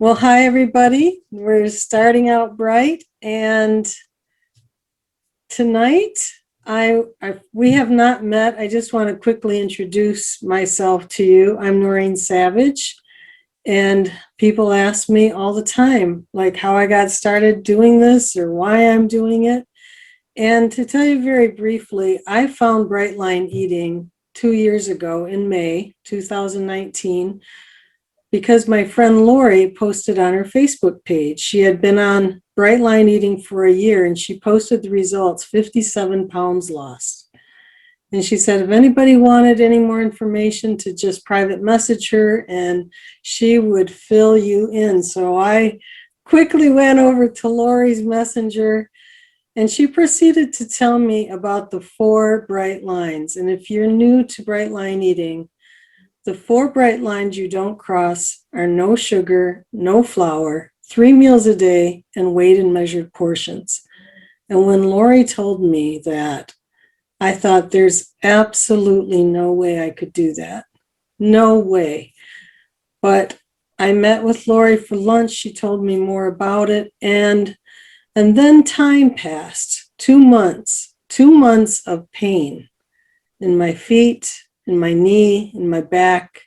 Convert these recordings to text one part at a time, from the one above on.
Well, hi, everybody. We're starting out bright, and tonight we have not met. I just want to quickly introduce myself to you. I'm Noreen Savage, and people ask me all the time, like how I got started doing this or why I'm doing it. And to tell you very briefly, I found Bright Line Eating 2 years ago in May 2019 because my friend Lori posted on her Facebook page. She had been on Bright Line Eating for a year and she posted the results, 57 pounds lost. And she said, if anybody wanted any more information, to just private message her and she would fill you in. So I quickly went over to Lori's messenger and she proceeded to tell me about the 4 bright lines. And if you're new to Bright Line Eating, the 4 bright lines you don't cross are no sugar, no flour, 3 meals a day, and weighed and measured portions. And when Lori told me that, I thought there's absolutely no way I could do that. No way. But I met with Lori for lunch. She told me more about it. And then time passed, 2 months, 2 months of pain in my feet, in my knee, in my back.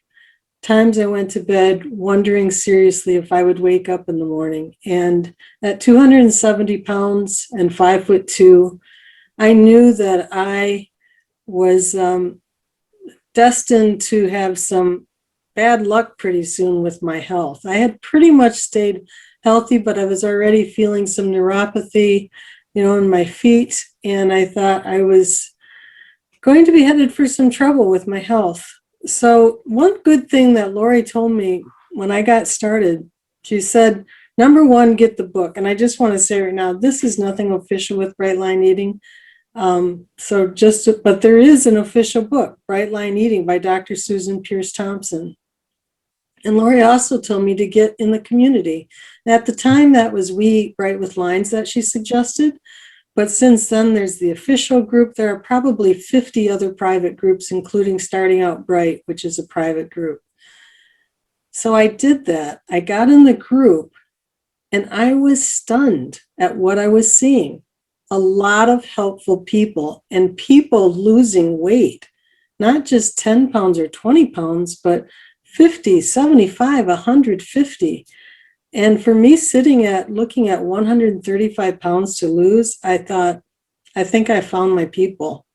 Times I went to bed wondering seriously if I would wake up in the morning. And at 270 pounds and 5'2", I knew that I was destined to have some bad luck pretty soon with my health. I had pretty much stayed healthy, but I was already feeling some neuropathy, in my feet. And I thought I was going to be headed for some trouble with my health. So one good thing that Lori told me when I got started, she said, number one, get the book. And I just want to say right now, this is nothing official with Bright Line Eating. But there is an official book, Bright Line Eating by Dr. Susan Pierce Thompson. And Lori also told me to get in the community. And at the time, that was We Eat Bright with Lines that she suggested. But since then, there's the official group. There are probably 50 other private groups, including Starting Out Bright, which is a private group. So I did that. I got in the group, and I was stunned at what I was seeing. A lot of helpful people and people losing weight, not just 10 pounds or 20 pounds, but 50, 75, 150. And for me, looking at 135 pounds to lose, I thought, I think I found my people.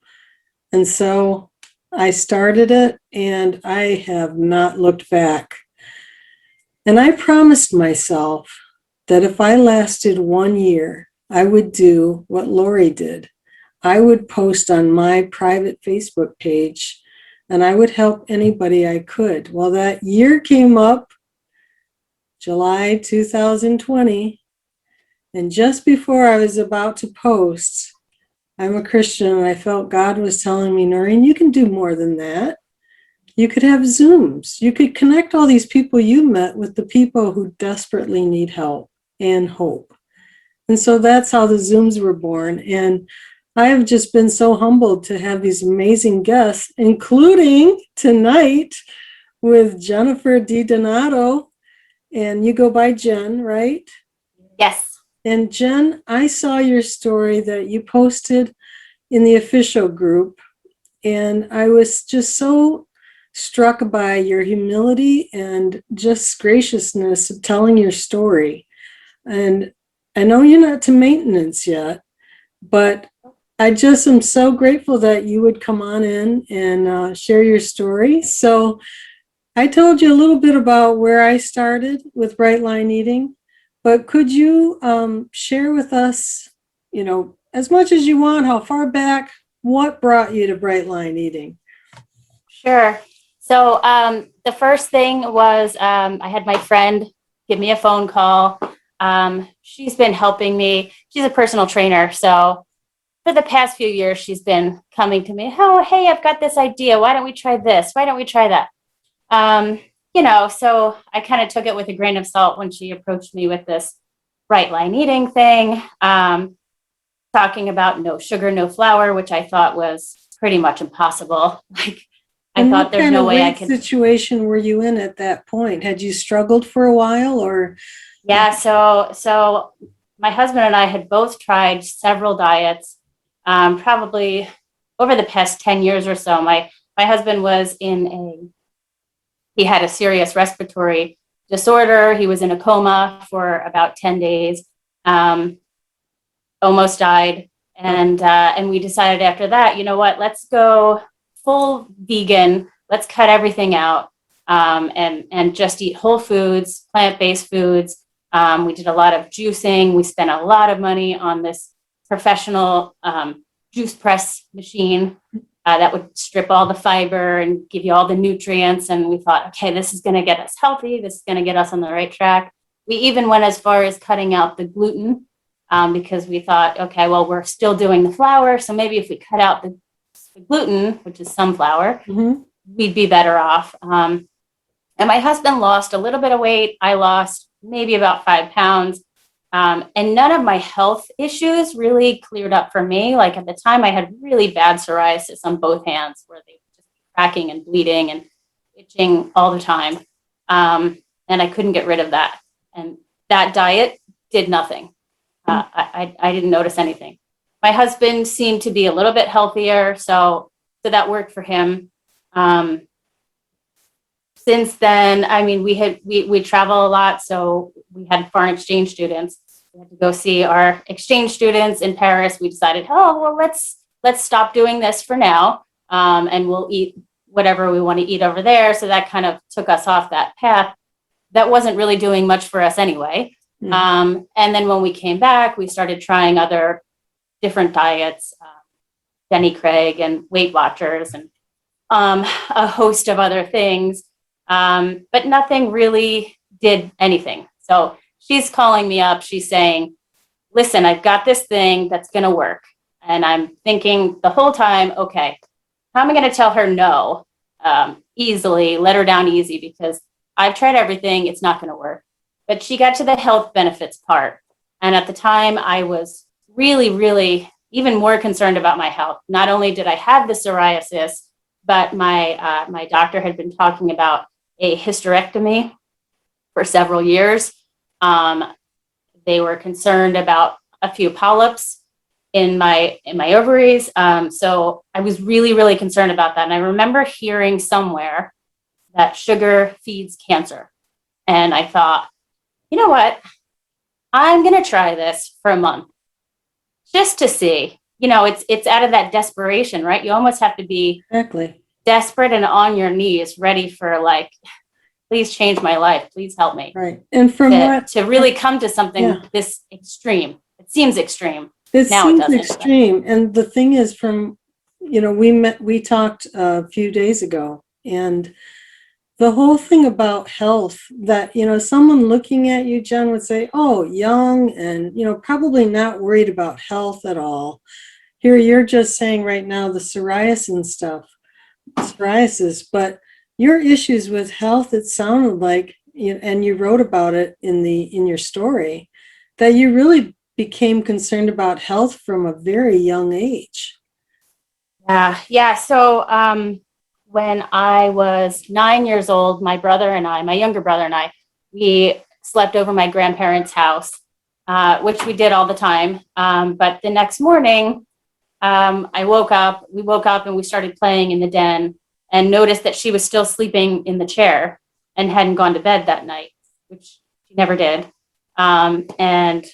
And so I started it and I have not looked back. And I promised myself that if I lasted 1 year, I would do what Lori did. I would post on my private Facebook page and I would help anybody I could. Well, that year came up, July 2020, and just before I was about to post, I'm a Christian and I felt God was telling me, Noreen, you can do more than that. You could have Zooms. You could connect all these people you met with the people who desperately need help and hope. And so that's how the Zooms were born. And I have just been so humbled to have these amazing guests, including tonight with Jennifer DiDonato. And you go by Jen, right? Yes. And Jen, I saw your story that you posted in the official group, and I was just so struck by your humility and just graciousness of telling your story. And I know you're not to maintenance yet, but I just am so grateful that you would come on in and share your story. So I told you a little bit about where I started with Bright Line Eating, but could you share with us, as much as you want, how far back, what brought you to Bright Line Eating? Sure. So the first thing was I had my friend give me a phone call. She's been helping me. She's a personal trainer. So for the past few years, she's been coming to me. Oh, hey, I've got this idea. Why don't we try this? Why don't we try that? So I kind of took it with a grain of salt when she approached me with this Bright Line Eating thing, talking about no sugar, no flour, which I thought was pretty much impossible. Like, I And thought what there's kind no of way I weight could. situation were you in at that point? Had you struggled for a while or? Yeah, so my husband and I had both tried several diets, probably over the past 10 years or so. My husband was he had a serious respiratory disorder. He was in a coma for about 10 days, almost died. And we decided after that, you know what, let's go full vegan. Let's cut everything out, and just eat whole foods, plant-based foods. We did a lot of juicing. We spent a lot of money on this professional juice press machine that would strip all the fiber and give you all the nutrients. And we thought, okay, this is going to get us healthy. This is going to get us on the right track. We even went as far as cutting out the gluten, because we thought, okay, well, we're still doing the flour. So maybe if we cut out the gluten, which is sunflower, we'd be better off. And my husband lost a little bit of weight. I lost maybe about 5 pounds. And none of my health issues really cleared up for me. Like at the time, I had really bad psoriasis on both hands where they were just cracking and bleeding and itching all the time. And I couldn't get rid of that. And that diet did nothing. I didn't notice anything. My husband seemed to be a little bit healthier, so that worked for him. Since then, I mean, we travel a lot, so we had foreign exchange students. We had to go see our exchange students in Paris. We decided, oh well, let's stop doing this for now, and we'll eat whatever we want to eat over there. So that kind of took us off that path. That wasn't really doing much for us anyway. And then when we came back, we started trying other different diets, Jenny Craig and Weight Watchers, and a host of other things. But nothing really did anything. So she's calling me up. She's saying, listen, I've got this thing that's going to work. And I'm thinking the whole time, okay, how am I going to tell her no easily, let her down easy, because I've tried everything. It's not going to work. But she got to the health benefits part. And at the time, I was really, really even more concerned about my health. Not only did I have the psoriasis, but my doctor had been talking about a hysterectomy for several years. They were concerned about a few polyps in my ovaries. So I was really, really concerned about that. And I remember hearing somewhere that sugar feeds cancer. And I thought, you know what? I'm going to try this for a month just to see. You know, it's out of that desperation, right? You almost have to be Exactly. desperate and on your knees, ready for like, please change my life. Please help me. Right. And from to really come to something this extreme. It seems extreme. It Now seems it doesn't. extreme. And the thing is, we talked a few days ago, and the whole thing about health that, someone looking at you, Jen, would say, oh, young and, probably not worried about health at all. Here, you're just saying right now the psoriasis, but your issues with health, it sounded like, and you wrote about it in your story, that you really became concerned about health from a very young age. Yeah. So when I was 9 years old, my younger brother and I, we slept over my grandparents' house, which we did all the time. But the next morning, we woke up and we started playing in the den and noticed that she was still sleeping in the chair and hadn't gone to bed that night, which she never did. And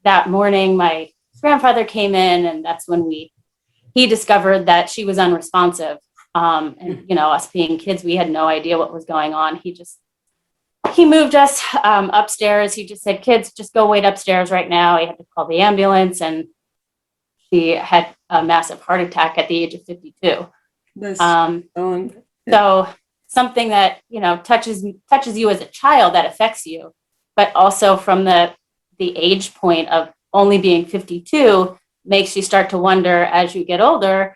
that morning, my grandfather came in, and that's when he discovered that she was unresponsive. And us being kids, we had no idea what was going on. He moved us upstairs. He just said, kids, just go wait upstairs right now. He had to call the ambulance, and she had a massive heart attack at the age of 52. So something that, touches you as a child, that affects you, but also from the age point of only being 52 makes you start to wonder as you get older,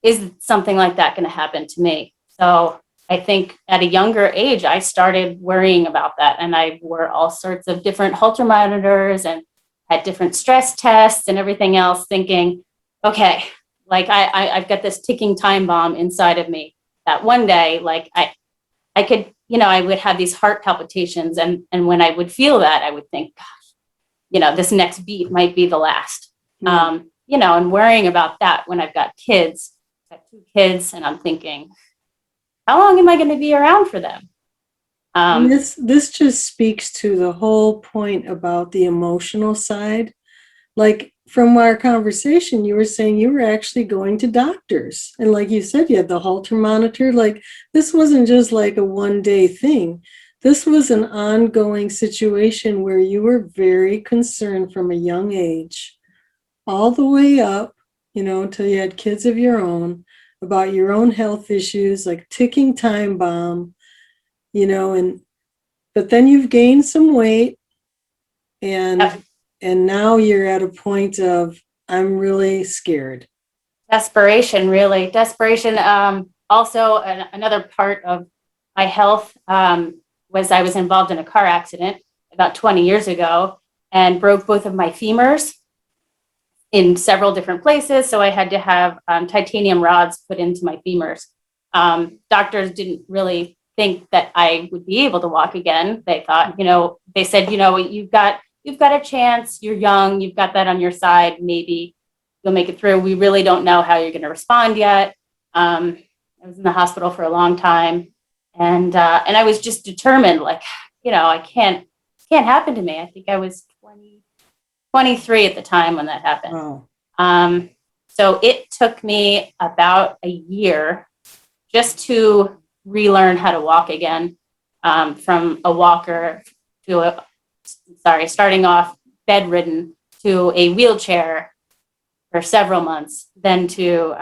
is something like that going to happen to me? So I think at a younger age, I started worrying about that. And I wore all sorts of different Holter monitors and had different stress tests and everything else, thinking, okay, like I've got this ticking time bomb inside of me. that one day, like I could, I would have these heart palpitations. And when I would feel that, I would think, gosh, this next beat might be the last. And worrying about that when I've got kids, I've got 2 kids, and I'm thinking, how long am I going to be around for them? And this just speaks to the whole point about the emotional side. Like from our conversation, you were saying you were actually going to doctors. And like you said, you had the Holter monitor. Like this wasn't just like a one-day thing. This was an ongoing situation where you were very concerned from a young age, all the way up, until you had kids of your own, about your own health issues, like ticking time bomb, but then you've gained some weight and Yep. and now you're at a point of, I'm really scared. Desperation, really. Desperation. Also, another part of my health was I was involved in a car accident about 20 years ago and broke both of my femurs in several different places. So I had to have titanium rods put into my femurs. Doctors didn't really think that I would be able to walk again. They thought, they said, you've got a chance. You're young. You've got that on your side. Maybe you'll make it through. We really don't know how you're going to respond yet. I was in the hospital for a long time, and I was just determined, like, I can't happen to me. I think I was 23 at the time when that happened. Wow. So it took me about a year just to relearn how to walk again, from a walker to starting off bedridden to a wheelchair for several months, then to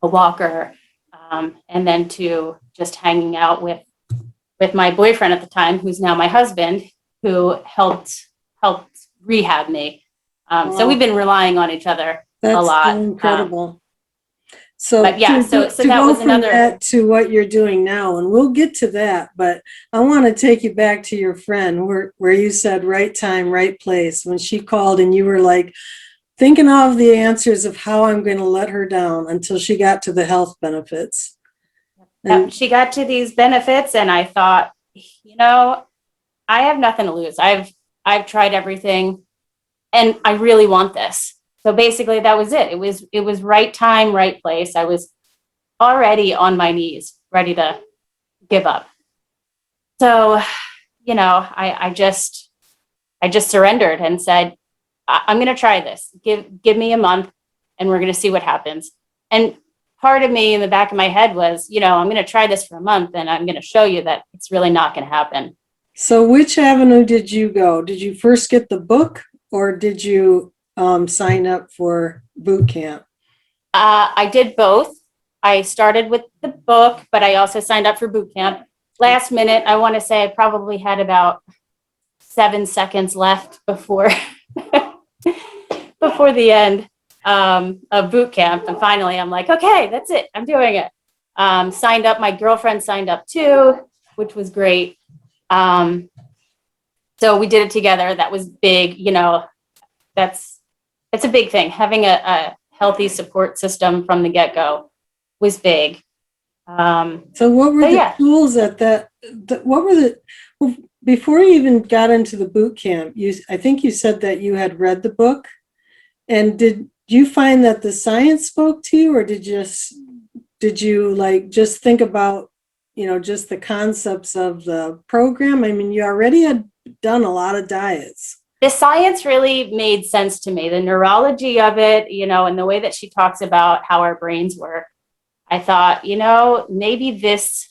a walker, and then to just hanging out with my boyfriend at the time, who's now my husband, who helped rehab me. So we've been relying on each other a lot. That's incredible. So but yeah, so to that go was from another. that to what you're doing now, and we'll get to that, but I want to take you back to your friend where you said right time, right place, when she called and you were like thinking of the answers of how I'm going to let her down until she got to the health benefits. Yep, she got to these benefits, and I thought, I have nothing to lose. I've tried everything, and I really want this. So basically, that was it. It was right time, right place. I was already on my knees, ready to give up. So, I just surrendered and said, I'm going to try this. Give me a month, and we're going to see what happens. And part of me in the back of my head was, I'm going to try this for a month, and I'm going to show you that it's really not going to happen. So which avenue did you go? Did you first get the book, or did you sign up for boot camp? I did both. I started with the book, but I also signed up for boot camp. Last minute, I want to say I probably had about 7 seconds left before the end of boot camp. And finally, I'm like, okay, that's it. I'm doing it. Signed up. My girlfriend signed up too, which was great. So we did it together. That was big. It's a big thing. Having a healthy support system from the get-go was big. So what were the tools what were well, before you even got into the boot camp, I think you said that you had read the book, and did you find that the science spoke to you, or did you like just think about, just the concepts of the program? I mean, you already had done a lot of diets. The science really made sense to me. The neurology of it, and the way that she talks about how our brains work. I thought, maybe this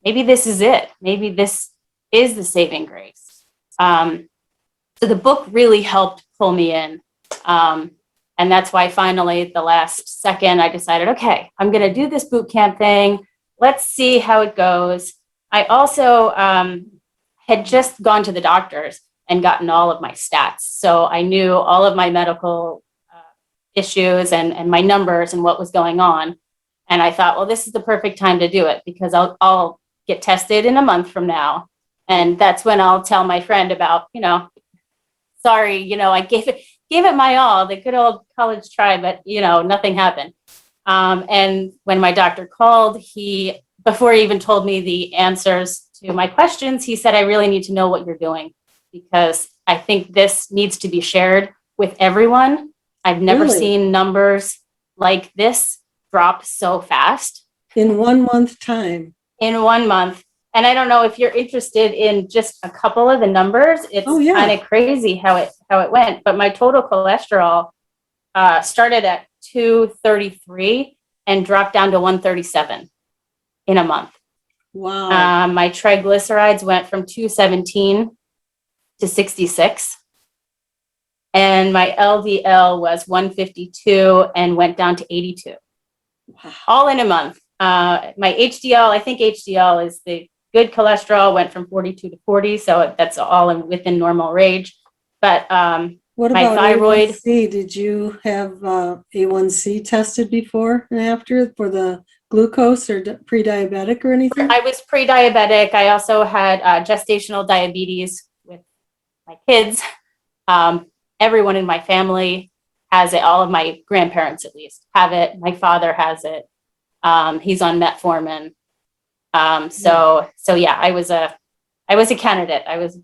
is it. Maybe this is the saving grace. So the book really helped pull me in. And that's why finally, at the last second, I decided, okay, I'm going to do this boot camp thing. Let's see how it goes. I also had just gone to the doctors and gotten all of my stats. So I knew all of my medical issues and my numbers and what was going on. And I thought, well, this is the perfect time to do it, because I'll get tested in a month from now. And that's when I'll tell my friend about, sorry, I gave it my all, the good old college try, but, nothing happened. And when my doctor called, before he even told me the answers to my questions, he said, I really need to know what you're doing because I think this needs to be shared with everyone. I've never Really? seen numbers like this drop so fast In 1 month time? in 1 month. And I don't know if you're interested in just a couple of the numbers. It's Oh, yeah. kind of crazy how it went. But my total cholesterol started at 233 and dropped down to 137 in a month. Wow. My triglycerides went from 217 to 66. And my LDL was 152 and went down to 82. Wow. All in a month. My HDL, I think HDL is the good cholesterol, went from 42 to 40. So that's all within normal range. But What my about thyroid. A1C? Did you have A1C tested before and after for the glucose or pre-diabetic or anything? I was pre-diabetic. I also had gestational diabetes with my kids. Everyone in my family has it. All of my grandparents, at least, have it. My father has it. He's on metformin. So yeah, I was a candidate. I was,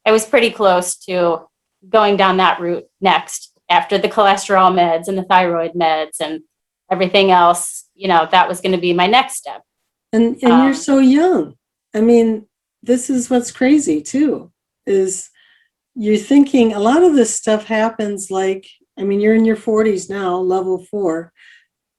I was pretty close to going down that route next after the cholesterol meds and the thyroid meds and everything else. That was going to be my next step. And you're so young. I mean, this is what's crazy too, is you're thinking a lot of this stuff happens you're in your 40s now, level 4,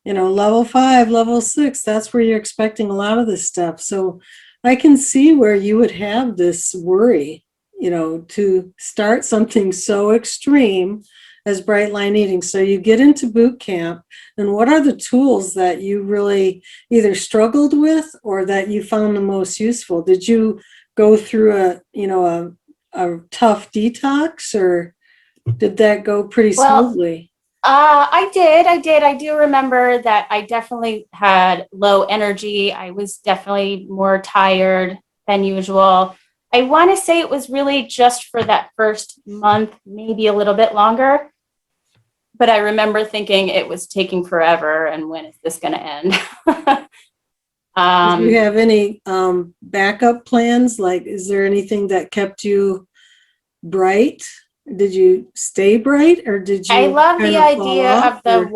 level 5, level 6, that's where you're expecting a lot of this stuff. So I can see where you would have this worry, to start something so extreme as bright line eating. So you get into boot camp, and what are the tools that you really either struggled with or that you found the most useful? Did you go through a tough detox, or did that go pretty smoothly? I did. I do remember that I definitely had low energy. I was definitely more tired than usual. I want to say it was really just for that first month, maybe a little bit longer. But I remember thinking it was taking forever, and when is this going to end? Did you have any backup plans? Like, is there anything that kept you bright? Did you stay bright, or did I you love kind the of fall idea off? of the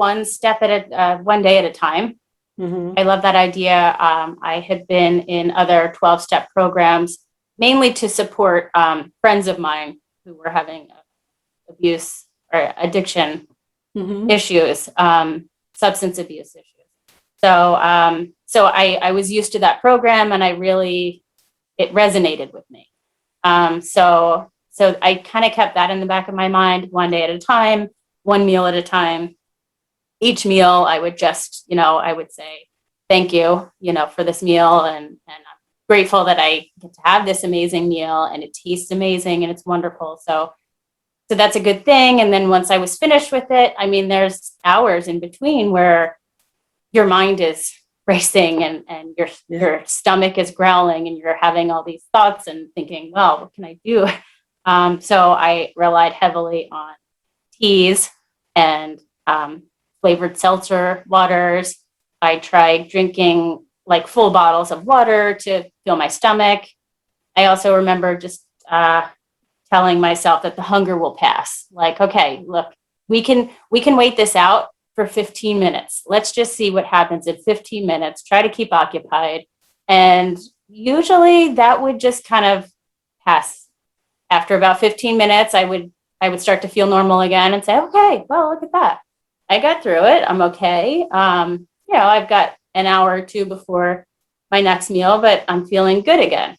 one day at a time. Mm-hmm. I love that idea. I had been in other 12-step programs, mainly to support friends of mine who were having abuse or addiction Mm-hmm. issues, substance abuse issues. So, I was used to that program, and it resonated with me. So I kind of kept that in the back of my mind, one day at a time, one meal at a time. Each meal, I would just, I would say, thank you, for this meal. And I'm grateful that I get to have this amazing meal, and it tastes amazing and it's wonderful. So that's a good thing. And then once I was finished with it, there's hours in between where your mind is racing, and your stomach is growling, and you're having all these thoughts and thinking, well, what can I do? So I relied heavily on teas and flavored seltzer waters. I tried drinking like full bottles of water to fill my stomach. I also remember just telling myself that the hunger will pass. Like, okay, look, we can wait this out for 15 minutes. Let's just see what happens in 15 minutes. Try to keep occupied. And usually that would just kind of pass. After about 15 minutes, I would start to feel normal again and say, okay, well, look at that. I got through it. I'm okay. I've got an hour or two before my next meal, but I'm feeling good again.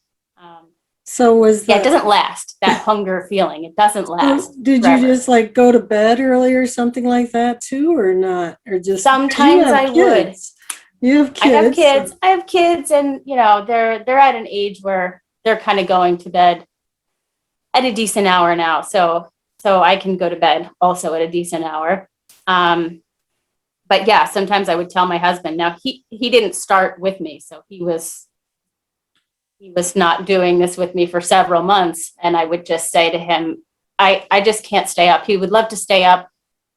So it doesn't last, that hunger feeling. It doesn't last. Did forever. you just go to bed early or something like that too, or not? Or just sometimes I would. You have kids. I have kids, and they're at an age where they're kind of going to bed at a decent hour now. So I can go to bed also at a decent hour. But yeah, sometimes I would tell my husband. Now he didn't start with me, so he was not doing this with me for several months, and I would just say to him, I just can't stay up. He would love to stay up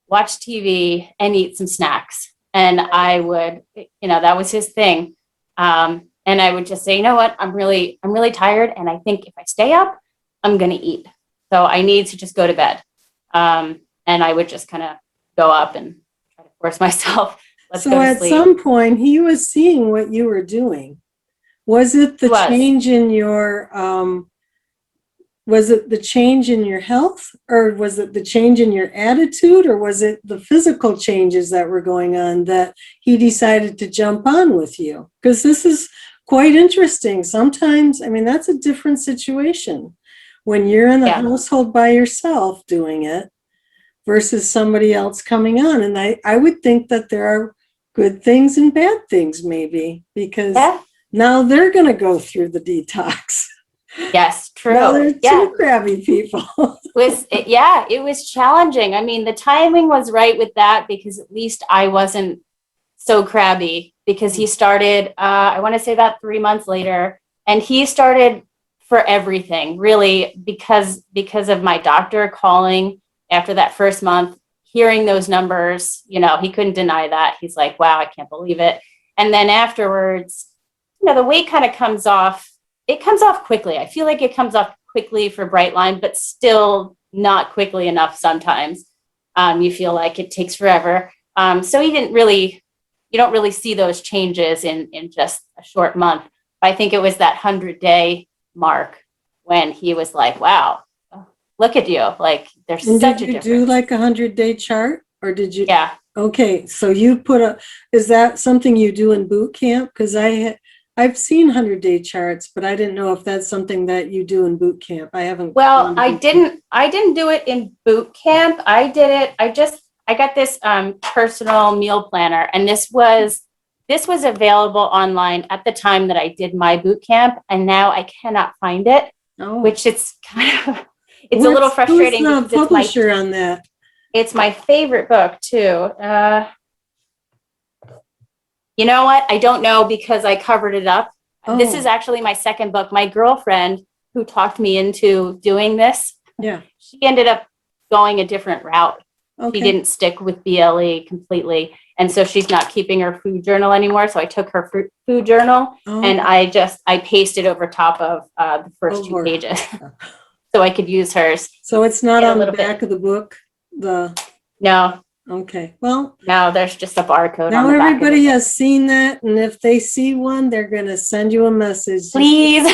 watch TV, and eat some snacks. And I would, that was his thing. And I would just say, you know what, I'm really tired. And I think if I stay up, I'm going to eat. So I need to just go to bed. And I would just kind of go up and try to force myself. Let's So go to at sleep. some point, he was seeing what you were doing. Was it the change in your, was it the change in your health, or was it the change in your attitude, or was it the physical changes that were going on that he decided to jump on with you? Because this is quite interesting. Sometimes, I mean, that's a different situation when you're in the household by yourself doing it versus somebody else coming on. And I would think that there are good things and bad things maybe, because now they're going to go through the detox. Yes, true. Now they're two crabby people. It was challenging. I mean, the timing was right with that because at least I wasn't so crabby, because he started, I want to say about 3 months later, and he started for everything really because of my doctor calling after that first month, hearing those numbers, he couldn't deny that. He's like, wow, I can't believe it. And then afterwards, the weight kind of comes off. It comes off quickly. I feel like it comes off quickly for Brightline, but still not quickly enough sometimes. You feel like it takes forever. So you don't really see those changes in just a short month. But I think it was that 100-day mark when he was like, wow, look at you. Like, there's such a difference. Did you do like 100-day chart, or did you? Yeah. Okay. So you is that something you do in boot camp? Because I've seen 100-day charts, but I didn't know if that's something that you do in boot camp. I haven't. Well, I didn't do it in boot camp. I did it. I got this personal meal planner, and this was available online at the time that I did my boot camp, and now I cannot find it, which it's kind of, it's a little frustrating. Who's the publisher on that? It's my favorite book too. You know what? I don't know, because I covered it up. This is actually my second book. My girlfriend, who talked me into doing this, she ended up going a different route. She didn't stick with BLE completely. And so she's not keeping her food journal anymore. So I took her food journal and I pasted over top of the first 2 pages so I could use hers. So it's not on the back of the book? No. Okay. Well, now there's just a barcode. Now everybody has seen that, and if they see one, they're going to send you a message. Please.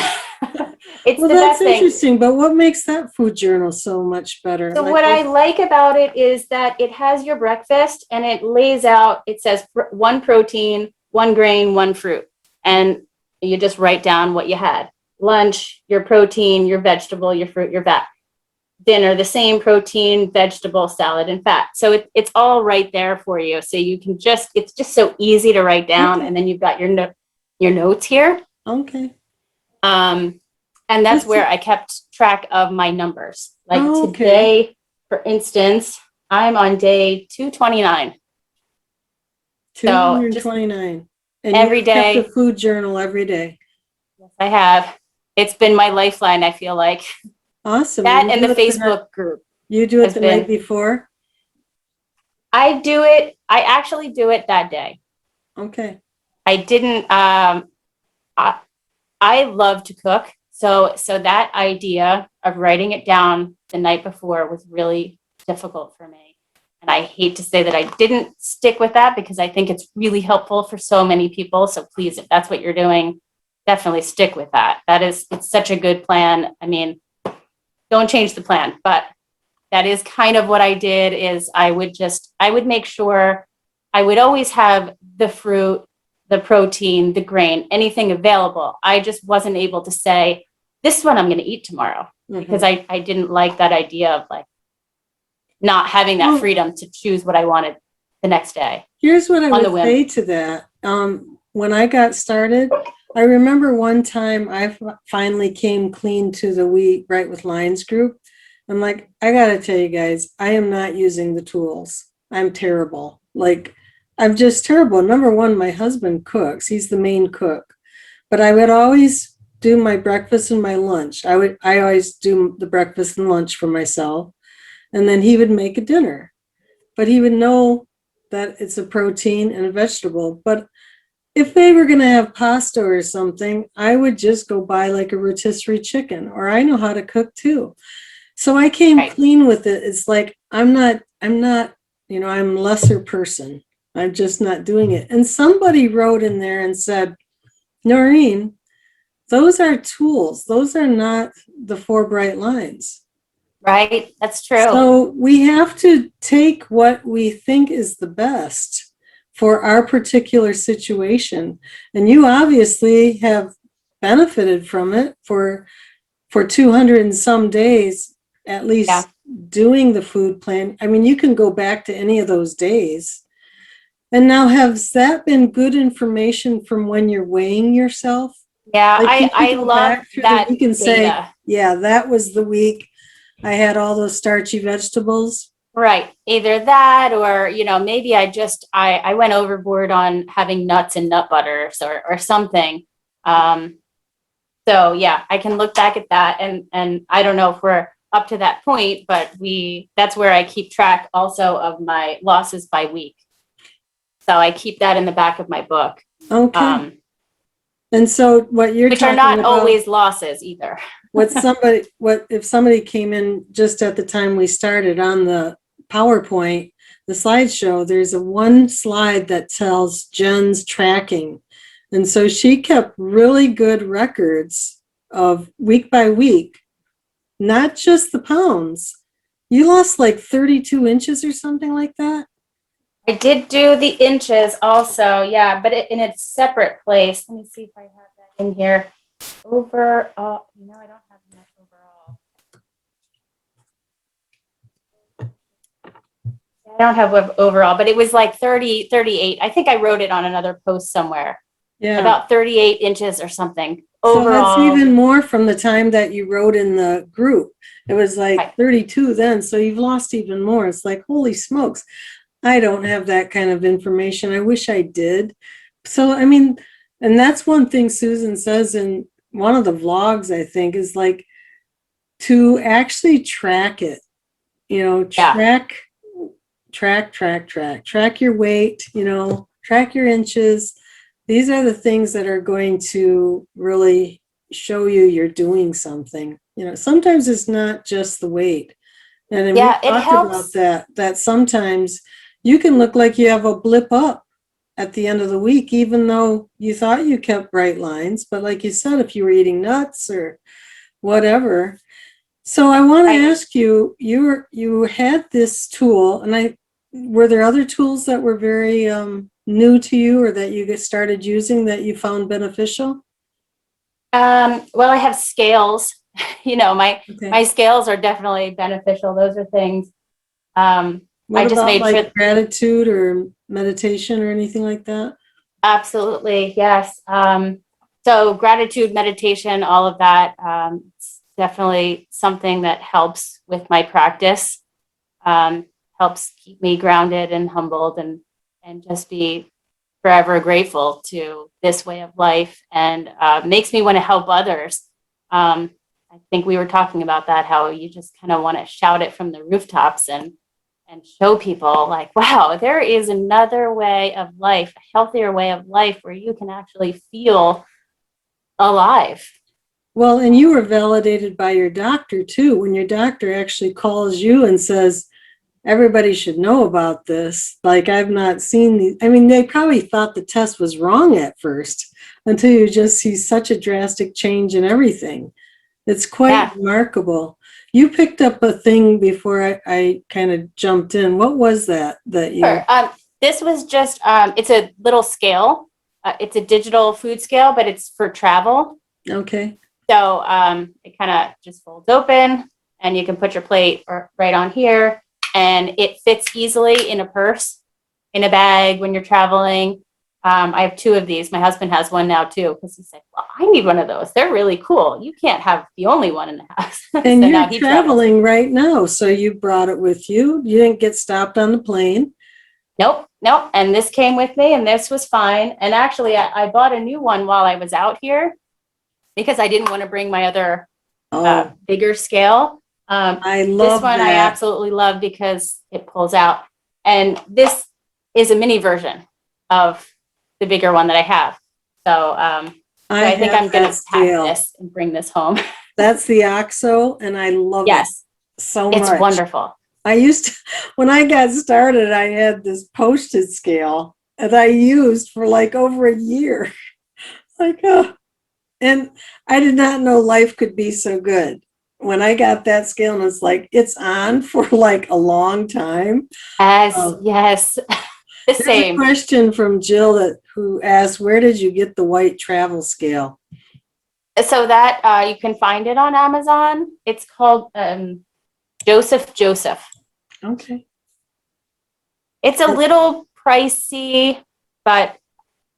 It's well, that's interesting. But what makes that food journal so much better? So what I like about it is that it has your breakfast, and it lays out. It says 1 protein, 1 grain, 1 fruit, and you just write down what you had. Lunch, your protein, your vegetable, your fruit, your fat. Dinner, the same protein, vegetable, salad, and fat. So it's all right there for you. So you can it's just so easy to write down. And then you've got your notes here. Okay. And that's where I kept track of my numbers. Like today, for instance, I'm on day 229. 229. And every day. Kept a food journal every day. Yes, I have. It's been my lifeline, I feel like. Awesome. That and the Facebook group. You do it the night before? I actually do it that day. Okay. I didn't, I love to cook. So that idea of writing it down the night before was really difficult for me. And I hate to say that I didn't stick with that, because I think it's really helpful for so many people. So please, if that's what you're doing, definitely stick with that. It's such a good plan. I mean, don't change the plan, but that is kind of what I did. Is I would make sure I would always have the fruit, the protein, the grain, anything available. I just wasn't able to say, this is what I'm going to eat tomorrow, because I didn't like that idea of like not having that freedom to choose what I wanted the next day. Here's what I would say to that. When I got started, I remember one time I finally came clean to the We Right with Lines group. I'm like, I got to tell you guys, I am not using the tools. I'm terrible. Like, I'm just terrible. Number one, my husband cooks. He's the main cook. But I would always do my breakfast and my lunch. I always do the breakfast and lunch for myself. And then he would make a dinner. but he would know that it's a protein and a vegetable. But if they were going to have pasta or something, I would just go buy like a rotisserie chicken, or I know how to cook too. So I came Right. clean with it. It's like, I'm not, I'm lesser person. I'm just not doing it. And somebody wrote in there and said, Noreen, those are tools. Those are not the 4 bright lines. Right. That's true. So we have to take what we think is the best for our particular situation. And you obviously have benefited from it for 200 and some days, at least Yeah. doing the food plan. I mean, you can go back to any of those days. And now, has that been good information from when you're weighing yourself? Yeah. Like, can I you go love back through the that week and say, data. yeah, that was the week I had all those starchy vegetables? Right. Either that or, maybe I went overboard on having nuts and nut butters or something. So yeah, I can look back at that and I don't know if we're up to that point, but that's where I keep track also of my losses by week. So I keep that in the back of my book. Okay. And so what you're Which are talking not about, always losses either. what if somebody came in just at the time we started on the PowerPoint, the slideshow, there's a one slide that tells Jen's tracking. And so she kept really good records of week by week, not just the pounds. You lost like 32 inches or something like that? I did do the inches also, yeah, but in a separate place. Let me see if I have that in here. Overall, I don't have that overall. I don't have overall, but it was like 30, 38. I think I wrote it on another post somewhere. Yeah. About 38 inches or something. So that's Overall. even more from the time that you wrote in the group. It was like Right. 32 then, so you've lost even more. It's like, holy smokes. I don't have that kind of information. I wish I did. So, I mean, and that's one thing Susan says in one of the vlogs, I think, is like to actually track it, Yeah. track your weight, track your inches. These are the things that are going to really show you you're doing something. Sometimes it's not just the weight. And we Yeah, it talked about helps. that sometimes you can look like you have a blip up at the end of the week, even though you thought you kept bright lines. But like you said, if you were eating nuts or whatever. So I want to ask you, you had this tool, and were there other tools that were very new to you or that you started using that you found beneficial? Well, I have scales. My Okay. scales are definitely beneficial. Those are things. What I just about made sure. like gratitude or meditation or anything like that? Absolutely, yes. So gratitude, meditation, all of that. It's definitely something that helps with my practice. Helps keep me grounded and humbled and just be forever grateful to this way of life and makes me want to help others. I think we were talking about that, how you just kind of want to shout it from the rooftops and show people like, wow, there is another way of life, a healthier way of life where you can actually feel alive. Well, and you were validated by your doctor too, when your doctor actually calls you and says, everybody should know about this. Like, I've not seen these. I mean, they probably thought the test was wrong at first until you just see such a drastic change in everything. It's quite remarkable. You picked up a thing before I kind of jumped in. What was that you? Sure. This was just, it's a little scale. It's a digital food scale, but it's for travel. Okay. So it kind of just folds open and you can put your plate right on here and it fits easily in a purse, in a bag when you're traveling. I have 2 of these. My husband has one now too, because he said, well, I need one of those. They're really cool. You can't have the only one in the house. And so you're traveling right now. So you brought it with you. You didn't get stopped on the plane. Nope. And this came with me and this was fine. And actually I bought a new one while I was out here because I didn't want to bring my other bigger scale. I love this one that. I absolutely love because it pulls out And this is a mini version of the bigger one that I have. So, I think I'm going to pack this and bring this home. That's the OXO, and I love it so much. It's wonderful. I used to, when I got started, I had this postage scale that I used for like over a year. And I did not know life could be so good. When I got that scale, and it's like, it's on for like a long time. Yes. The There's same. a question from Jill who asked, where did you get the white travel scale? So that you can find it on Amazon. It's called Joseph. Okay. It's a little pricey, but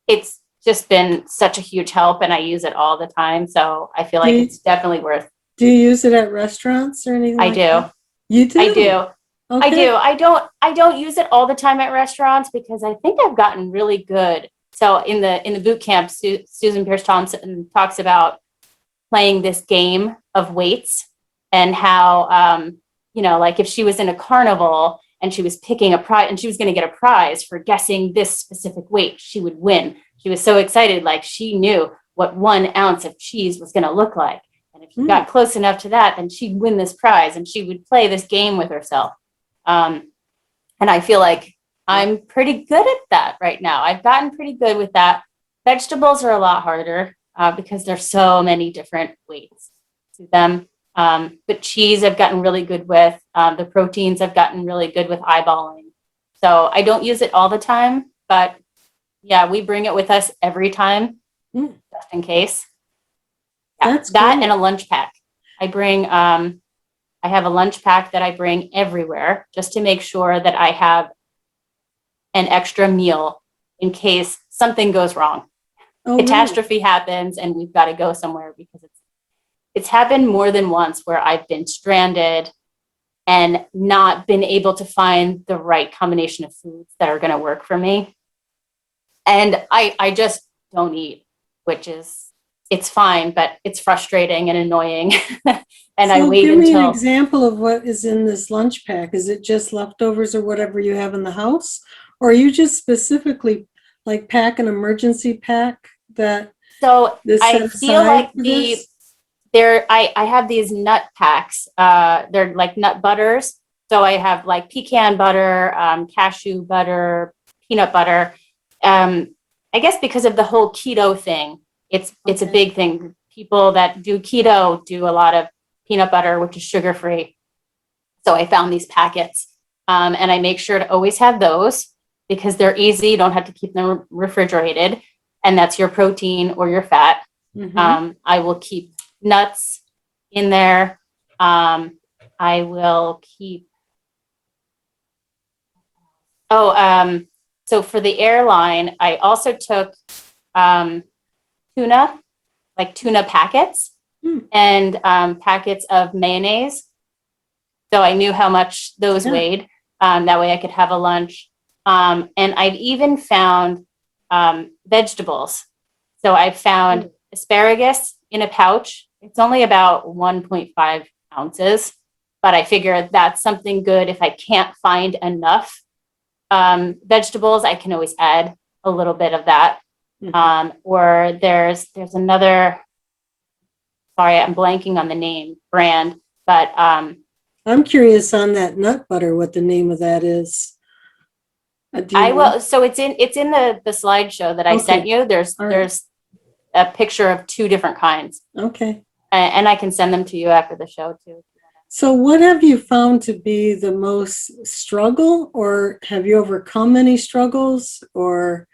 it's just been such a huge help, and I use it all the time. So I feel like it's definitely worth. Do you use it at restaurants or anything? I do. That? You do? I do. Okay. I do. I don't use it all the time at restaurants because I think I've gotten really good. So in the boot camp, Susan Pierce Thompson talks about playing this game of weights and how, like if she was in a carnival and she was picking a prize and she was going to get a prize for guessing this specific weight, she would win. She was so excited, like she knew what 1 ounce of cheese was going to look like. And if she got close enough to that, then she'd win this prize, and she would play this game with herself. And I feel like I'm pretty good at that right now. I've gotten pretty good with that. Vegetables are a lot harder because there's so many different weights to them. But cheese I've gotten really good with. The proteins I've gotten really good with eyeballing. So I don't use it all the time, but yeah, we bring it with us every time, just in case. Yeah, that's that great. and a lunch pack. I have a lunch pack that I bring everywhere just to make sure that I have an extra meal in case something goes wrong. Catastrophe happens and we've got to go somewhere, because it's happened more than once where I've been stranded and not been able to find the right combination of foods that are going to work for me. And I just don't eat, which is, it's fine, but it's frustrating and annoying. And so I wait give me an example of what is in this lunch pack. Is it just leftovers or whatever you have in the house? Or are you just specifically like pack an emergency pack that? So I feel like I have these nut packs. They're like nut butters. So I have like pecan butter, cashew butter, peanut butter. I guess because of the whole keto thing, it's a big thing. People that do keto do a lot of peanut butter, which is sugar-free. So I found these packets, and I make sure to always have those because they're easy. You don't have to keep them refrigerated, and that's your protein or your fat. I will keep nuts in there. I will keep. So for the airline, I also took tuna packets and packets of mayonnaise. So I knew how much those weighed. That way I could have a lunch. And I've even found vegetables. So I found asparagus in a pouch. It's only about 1.5 ounces, but I figure that's something good. If I can't find enough vegetables, I can always add a little bit of that. Or there's another, sorry, I'm blanking on the name brand, but I'm curious on that nut butter, what the name of that is. I will. So it's in the slideshow that I sent you. There's a picture of 2 different kinds. Okay. And I can send them to you after the show too. So what have you found to be the most struggle, or have you overcome any struggles, or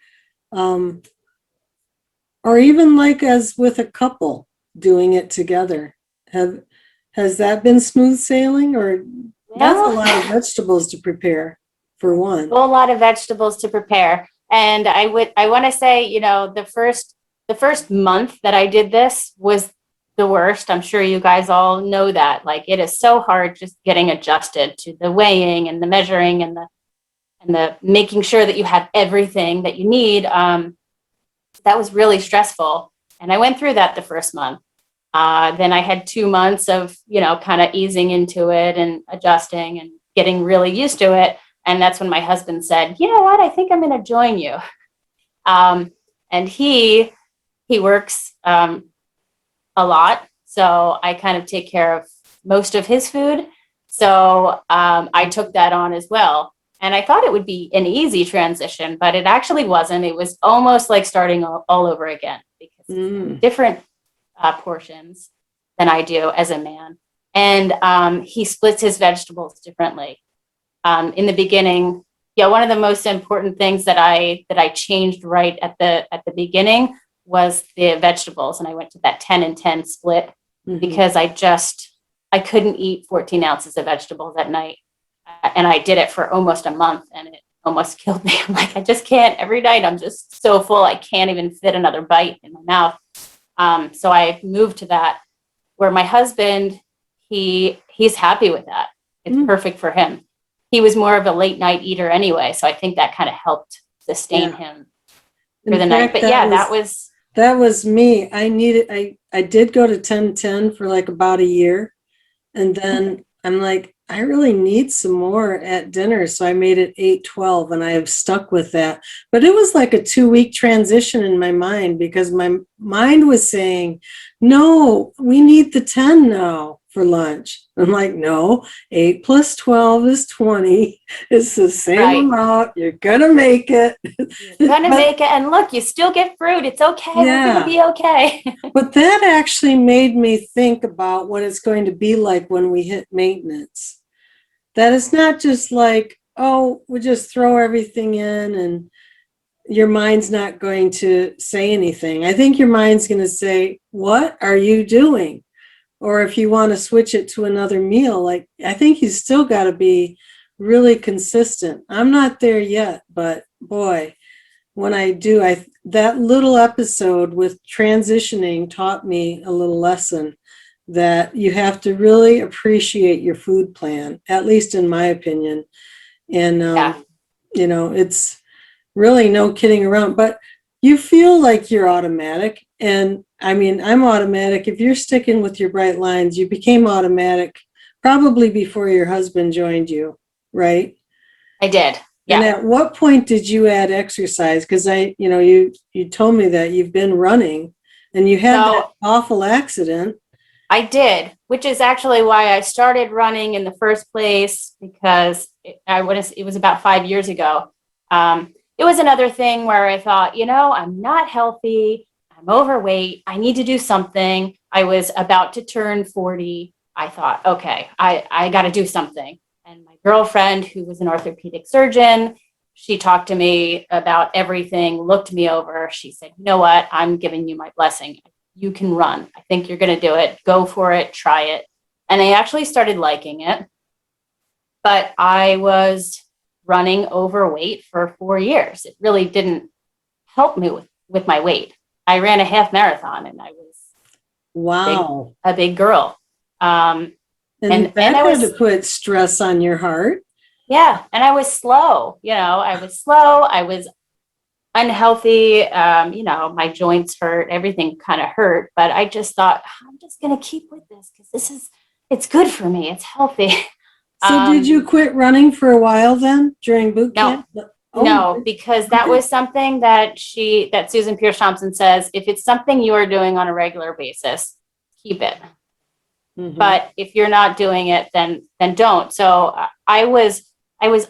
even like as with a couple doing it together? Has that been smooth sailing, or that's a lot of vegetables to prepare for one? A lot of vegetables to prepare. And I want to say, the first month that I did this was the worst. I'm sure you guys all know that. Like, it is so hard just getting adjusted to the weighing and the measuring and the making sure that you have everything that you need. That was really stressful. And I went through that the first month. Then I had 2 months of, kind of easing into it and adjusting and getting really used to it. And that's when my husband said, you know what, I think I'm going to join you. And he works a lot. So I kind of take care of most of his food. So I took that on as well. And I thought it would be an easy transition, but it actually wasn't. It was almost like starting all over again because different portions than I do as a man. And he splits his vegetables differently. In the beginning, yeah, one of the most important things that I changed right at the beginning was the vegetables, and I went to that 10 and 10 split because I couldn't eat 14 ounces of vegetables at night, and I did it for almost a month, and it almost killed me. I'm like, I just can't. Every night, I'm just so full, I can't even fit another bite in my mouth. So I moved to that. Where my husband, he's happy with that. It's perfect for him. He was more of a late night eater anyway, so I think that kind of helped sustain him for the night. But yeah, that was me. I did go to 10-10 for like about a year, and then I'm like, I really need some more at dinner, so I made it 8-12, and I have stuck with that. But it was like a 2-week transition in my mind because my mind was saying, no, we need the 10 now for lunch. I'm like, no, 8 plus 12 is 20. It's the same amount. You're gonna make it. You're gonna make it, and look, you still get fruit. It's okay. We're gonna be okay. But that actually made me think about what it's going to be like when we hit maintenance. That it's not just like, oh, we just throw everything in and your mind's not going to say anything. I think your mind's going to say, what are you doing? Or if you want to switch it to another meal, like, I think you still got to be really consistent. I'm not there yet, but boy, when I do, that little episode with transitioning taught me a little lesson that you have to really appreciate your food plan, at least in my opinion. And, it's really no kidding around, but you feel like you're automatic. And I mean, I'm automatic. If you're sticking with your bright lines, you became automatic probably before your husband joined you, right? I did. Yeah. And at what point did you add exercise? Because you told me that you've been running and you had that awful accident. I did, which is actually why I started running in the first place, because it was about 5 years ago. It was another thing where I thought, I'm not healthy. I'm overweight. I need to do something. I was about to turn 40. I thought, okay, I got to do something. And my girlfriend, who was an orthopedic surgeon, she talked to me about everything, looked me over. She said, you know what? I'm giving you my blessing. You can run. I think you're going to do it. Go for it. Try it. And I actually started liking it. But I was running overweight for 4 years. It really didn't help me with my weight. I ran a half marathon and I was a big girl. And that had to put stress on your heart. Yeah. And I was slow. I was unhealthy. My joints hurt, everything kind of hurt, but I just thought, I'm just going to keep with this because it's good for me. It's healthy. So did you quit running for a while then during boot camp? No, because that was something that Susan Pierce Thompson says, if it's something you are doing on a regular basis, keep it. Mm-hmm. But if you're not doing it, then don't. So I was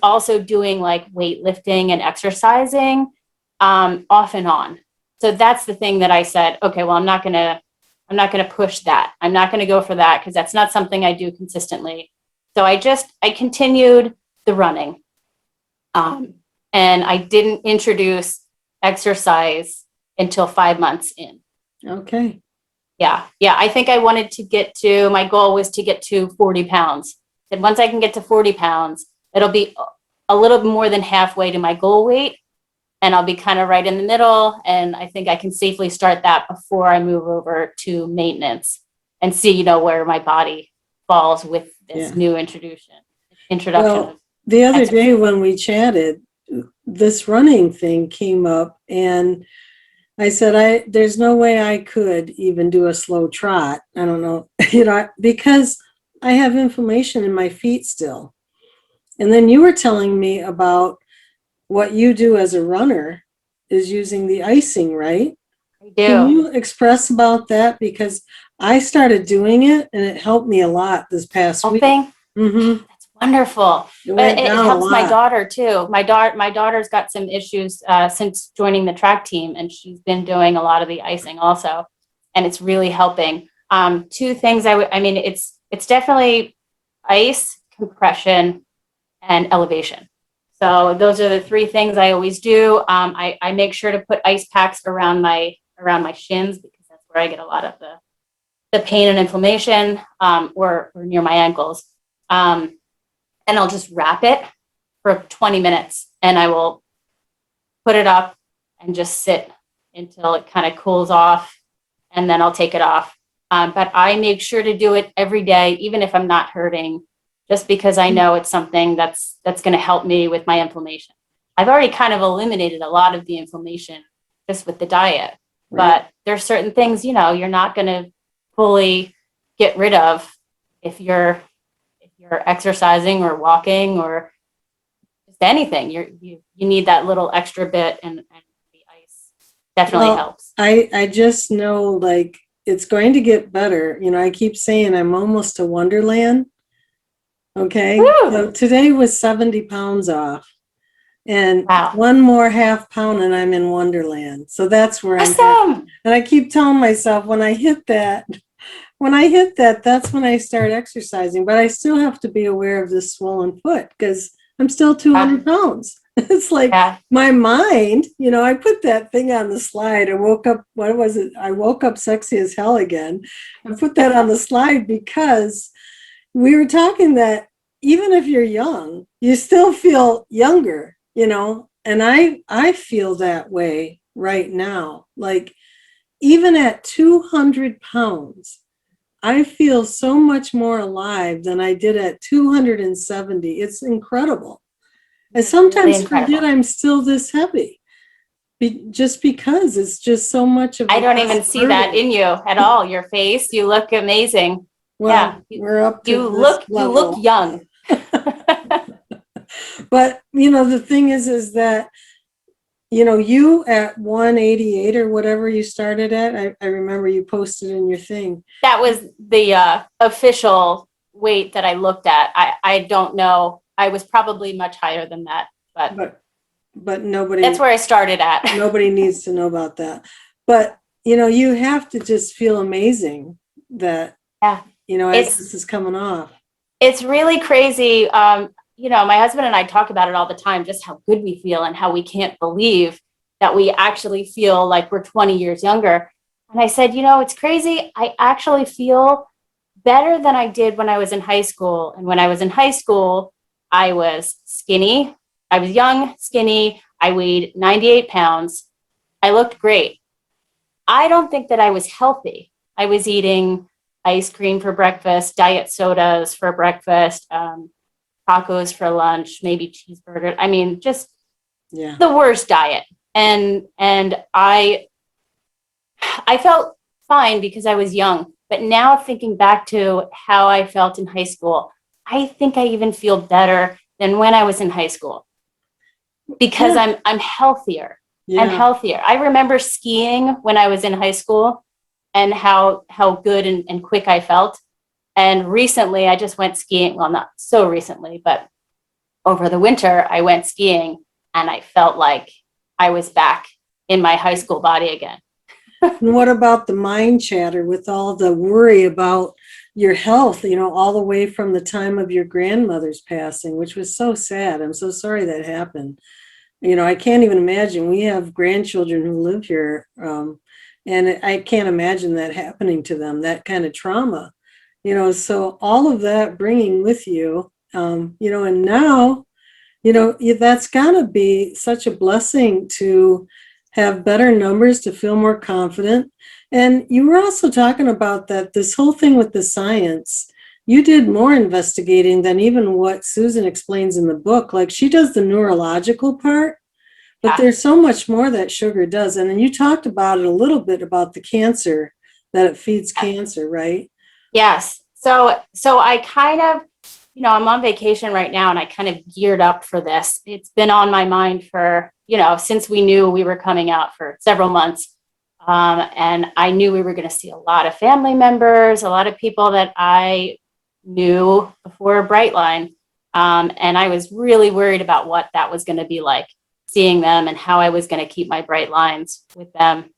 also doing like weightlifting and exercising off and on. So that's the thing that I said, okay, well, I'm not going to push that. I'm not going to go for that because that's not something I do consistently. So I continued the running. And I didn't introduce exercise until 5 months in. Okay. Yeah. I think I wanted to my goal was to get to 40 pounds. And once I can get to 40 pounds, it'll be a little more than halfway to my goal weight. And I'll be kind of right in the middle. And I think I can safely start that before I move over to maintenance and see, where my body falls with this new introduction. Well, the other day when we chatted, this running thing came up and I said, there's no way I could even do a slow trot. I don't know, because I have inflammation in my feet still. And then you were telling me about what you do as a runner is using the icing, right? I Can do. you express about that? Because I started doing it and it helped me a lot this past week. Helping. Mm-hmm. That's wonderful. It But went it down a helps my lot. daughter too. My daughter's got some issues since joining the track team, and she's been doing a lot of the icing also, and it's really helping. Two things I mean, it's definitely ice, compression, and elevation. So those are the three things I always do. I make sure to put ice packs around my shins because that's where I get a lot of the pain and inflammation, or near my ankles. And I'll just wrap it for 20 minutes and I will put it up and just sit until it kind of cools off, and then I'll take it off. But I make sure to do it every day, even if I'm not hurting, just because I know it's something that's going to help me with my inflammation. I've already kind of eliminated a lot of the inflammation just with the diet, Right. but there's certain things, you're not going to fully get rid of if you're exercising or walking or just anything. You need that little extra bit, and the ice definitely Well, helps. I just know like it's going to get better. I keep saying I'm almost to Wonderland. Okay. Woo! So today was 70 pounds off. And Wow. one more half pound and I'm in Wonderland. So that's where I'm at. Awesome. And I keep telling myself when I hit that, that's when I start exercising. But I still have to be aware of this swollen foot because I'm still 200 pounds. It's like Yeah. my mind, I put that thing on the slide. I woke up, what was it? I woke up sexy as hell again. I put that on the slide because we were talking that even if you're young, you still feel younger, and I feel that way right now. Like even at 200 pounds, I feel so much more alive than I did at 270. It's incredible. I It's really sometimes forget incredible. I'm still this heavy just because it's just so much of I a don't less even see that burden. in you at all. Your face, you look amazing. Yeah, Well, we're up to you this look level. young. But the thing is that you at 188 or whatever you started at, I remember you posted in your thing. That was the official weight that I looked at. I don't know. I was probably much higher than that, but But that's where I started at. nobody needs to know about that. But you have to just feel amazing that Yeah, as it's this is coming off. it's really crazy. My husband and I talk about it all the time, just how good we feel and how we can't believe that we actually feel like we're 20 years younger. And I said, it's crazy. I actually feel better than I did when I was in high school. And when I was in high school, I was skinny. I was young, skinny. I weighed 98 pounds. I looked great. I don't think that I was healthy. I was eating ice cream for breakfast, diet sodas for breakfast, tacos for lunch, maybe cheeseburger. I mean, just Yeah. the worst diet. And I felt fine because I was young. But now thinking back to how I felt in high school, I think I even feel better than when I was in high school because Yeah. I'm healthier. I'm Yeah. healthier. I remember skiing when I was in high school and how good and quick I felt. And recently I just went skiing. Well, not so recently, but over the winter I went skiing and I felt like I was back in my high school body again. And what about the mind chatter with all the worry about your health, all the way from the time of your grandmother's passing, which was so sad. I'm so sorry that happened. I can't even imagine. We have grandchildren who live here, and I can't imagine that happening to them, that kind of trauma. So all of that bringing with you, and now, that's got to be such a blessing to have better numbers, to feel more confident. And you were also talking about that this whole thing with the science, you did more investigating than even what Susan explains in the book. Like she does the neurological part, but Yeah. there's so much more that sugar does. And then you talked about it a little bit about the cancer, that it feeds cancer, right? Yes. So I kind of I'm on vacation right now and I kind of geared up for this. It's been on my mind for, since we knew we were coming out for several months. And I knew we were going to see a lot of family members, a lot of people that I knew before Brightline. And I was really worried about what that was going to be like, seeing them and how I was going to keep my bright lines with them.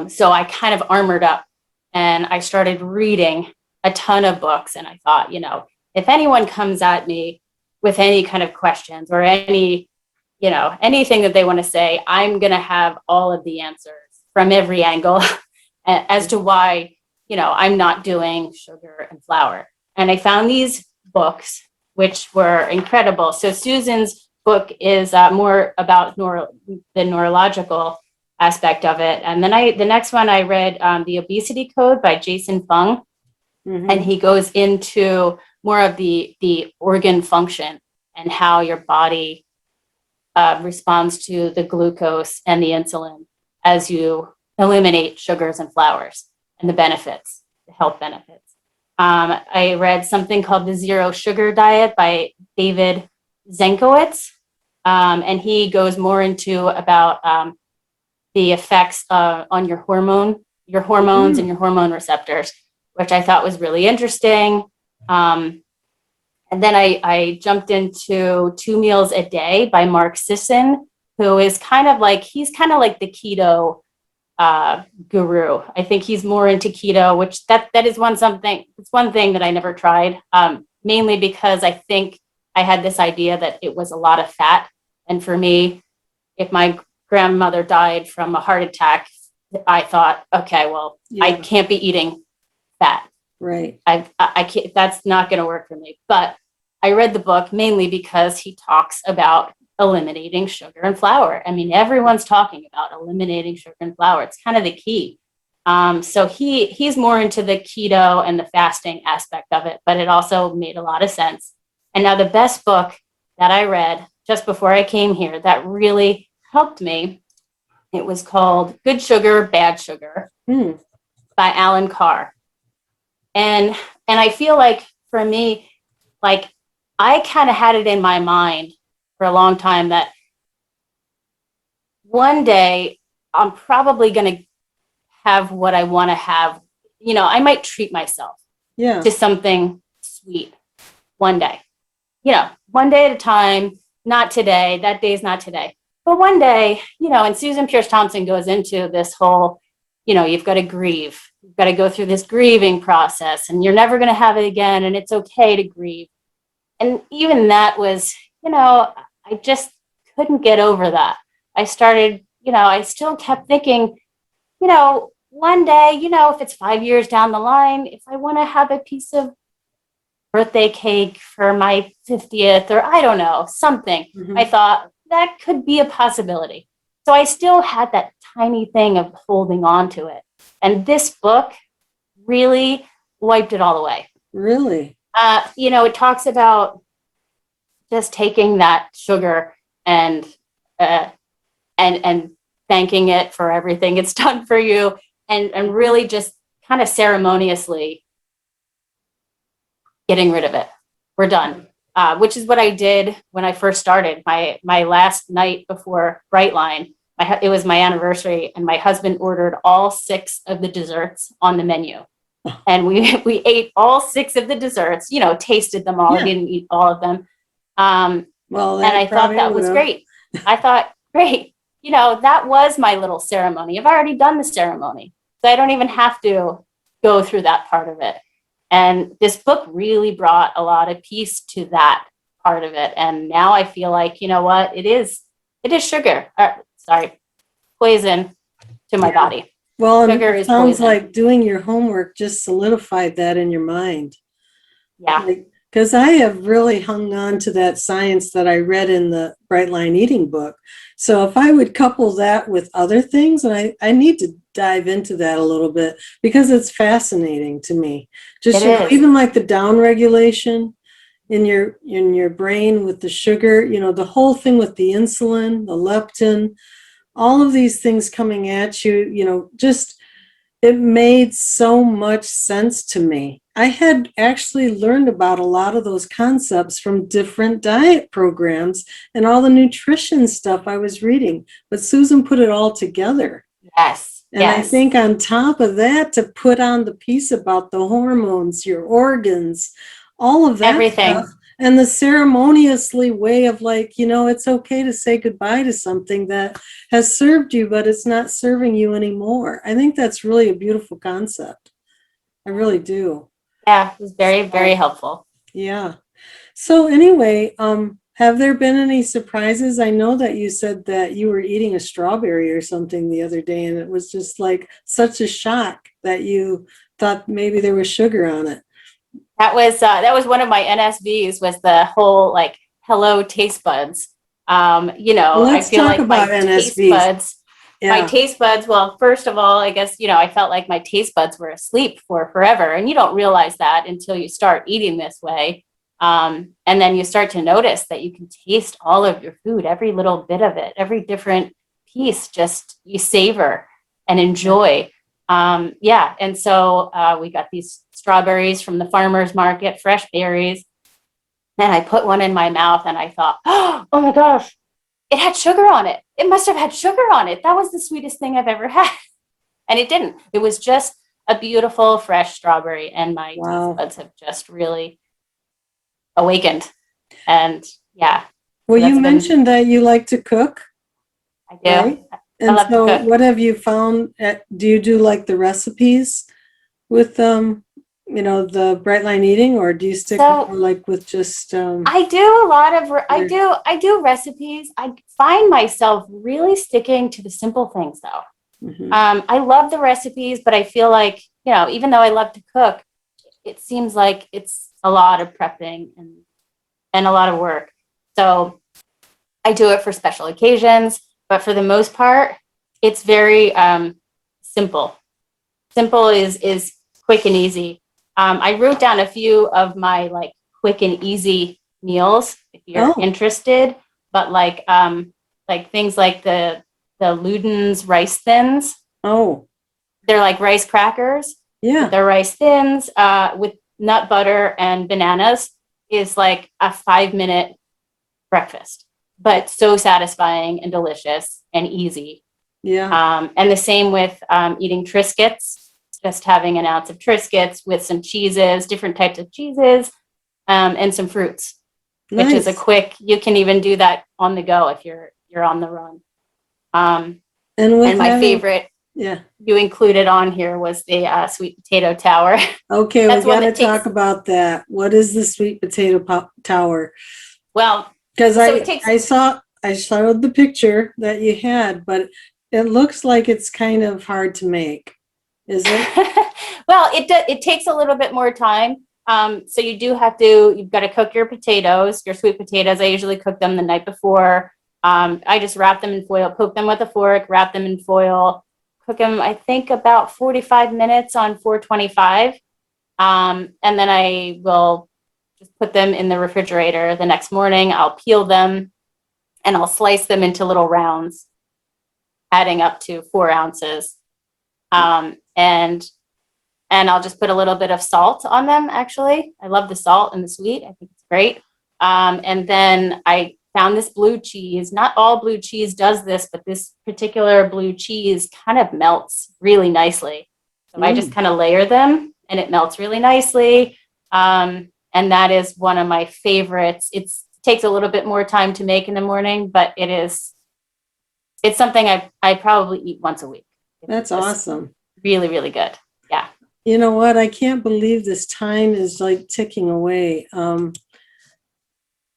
So I kind of armored up and I started reading a ton of books. And I thought, if anyone comes at me with any kind of questions or anything that they want to say, I'm going to have all of the answers from every angle as to why, I'm not doing sugar and flour. And I found these books, which were incredible. So Susan's book is more about the neurological aspect of it. And then the next one I read, The Obesity Code by Jason Fung. Mhm. And he goes into more of the organ function and how your body responds to the glucose and the insulin as you eliminate sugars and flours and the benefits, the health benefits. I read something called The Zero Sugar Diet by David Zenkowitz. And he goes more into about the effects on your hormones and your hormone receptors, which I thought was really interesting. And then I jumped into Two Meals a Day by Mark Sisson, who is he's kind of like the keto guru. I think he's more into keto, which that is one thing that I never tried, mainly because I think I had this idea that it was a lot of fat. And for me, if my grandmother died from a heart attack, I thought, okay, well, I can't be eating fat. Right. I can't, that's not going to work for me. But I read the book mainly because he talks about eliminating sugar and flour. I mean, everyone's talking about eliminating sugar and flour. It's kind of the key. So he's more into the keto and the fasting aspect of it, but it also made a lot of sense. And now the best book that I read just before I came here that really helped me, it was called Good Sugar, Bad Sugar by Alan Carr. And I feel like for me, like I kind of had it in my mind for a long time that one day I'm probably going to have what I want to have. I might treat myself to something sweet one day, one day at a time, not today. That day's not today. But one day, and Susan Pierce Thompson goes into this whole, you've got to grieve. You've got to go through this grieving process and you're never going to have it again. And it's okay to grieve. And even that was, I just couldn't get over that. I started, I still kept thinking, one day, if it's 5 years down the line, if I want to have a piece of birthday cake for my 50th or I don't know, something, I thought that could be a possibility. So I still had that tiny thing of holding on to it. And this book really wiped it all away. Really? It talks about just taking that sugar and thanking it for everything it's done for you and really just kind of ceremoniously getting rid of it. We're done. Which is what I did when I first started. My last night before Brightline, it was my anniversary, and my husband ordered all 6 of the desserts on the menu. And we ate all 6 of the desserts, tasted them all. I didn't eat all of them. And I thought that was great. I thought, great. That was my little ceremony. I've already done the ceremony. So I don't even have to go through that part of it. And this book really brought a lot of peace to that part of it. And now I feel like, you know what, it is sugar. Poison to my body. Well, sugar and it is sounds poison. like doing your homework just solidified that in your mind. Yeah. Because I have really hung on to that science that I read in the Brightline Eating book. So if I would couple that with other things, and I need to dive into that a little bit because it's fascinating to me. Just even like the down regulation in your brain with the sugar, the whole thing with the insulin, the leptin, all of these things coming at you, just it made so much sense to me. I had actually learned about a lot of those concepts from different diet programs and all the nutrition stuff I was reading, but Susan put it all together. Yes, And I yes, think on top of that, to put on the piece about the hormones, your organs, all of that stuff, everything. and the ceremoniously way of like, it's okay to say goodbye to something that has served you, but it's not serving you anymore. I think that's really a beautiful concept. I really do. Yeah, it was very, very So, helpful. yeah. So anyway, have there been any surprises? I know that you said that you were eating a strawberry or something the other day, and it was just like such a shock that you thought maybe there was sugar on it. That was one of my NSVs, was the whole like hello taste buds. Well, I let's feel talk like about NSVs. my Yeah. taste buds, well, first of all, I guess, I felt like my taste buds were asleep for forever. And you don't realize that until you start eating this way. And then you start to notice that you can taste all of your food, every little bit of it, every different piece, just you savor and enjoy. Yeah. And so we got these strawberries from the farmer's market, fresh berries. Then I put one in my mouth and I thought, oh my gosh, it had sugar on it. It must have had sugar on it. That was the sweetest thing I've ever had. And it didn't. It was just a beautiful, fresh strawberry. And my taste Wow. buds have just really awakened. And yeah, Well, so you that's been, mentioned that you like to cook, I do. right? I And love to so cook. what have you found do you do like the recipes with the Bright Line Eating, or do you stick So more like with just I do a lot of, your- I do recipes. I find myself really sticking to the simple things though. Mhm. I love the recipes, but I feel like, even though I love to cook, it seems like it's a lot of prepping and a lot of work. So I do it for special occasions, but for the most part, it's very simple. Simple is quick and easy. I wrote down a few of my like quick and easy meals if you're Oh, interested, but like things like the Luden's rice thins. oh, They're like rice crackers, but yeah, they're rice thins with nut butter and bananas is like a 5 minute breakfast, but so satisfying and delicious and easy. yeah, And the same with eating Triscuits, just having an ounce of Triscuits with some cheeses, different types of cheeses, and some fruits, which is a nice. quick, you can even do that on the go if you're on the run. Um, And with and my having, favorite yeah, you included on here was the sweet potato tower. okay, we That's one got to that talk takes, about that. What is the sweet potato tower? well, Because so it I takes, I saw I showed the picture that you had, but it looks like it's kind of hard to make. Is it? well, it takes a little bit more time. So you've got to cook your potatoes, your sweet potatoes. I usually cook them the night before. I just wrap them in foil, poke them with a fork, wrap them in foil, cook them, I think about 45 minutes on 425. And then I will just put them in the refrigerator. The next morning, I'll peel them and I'll slice them into little rounds, adding up to 4 ounces. And I'll just put a little bit of salt on them. Actually, I love the salt and the sweet. I think it's great. And then I found this blue cheese. Not all blue cheese does this, but this particular blue cheese kind of melts really nicely. So I just Mm, kind of layer them, and it melts really nicely. And that is one of my favorites. It takes a little bit more time to make in the morning, but it's something I probably eat once a week. It's that's just awesome. really, really good. Yeah. You know what? I can't believe this time is like ticking away.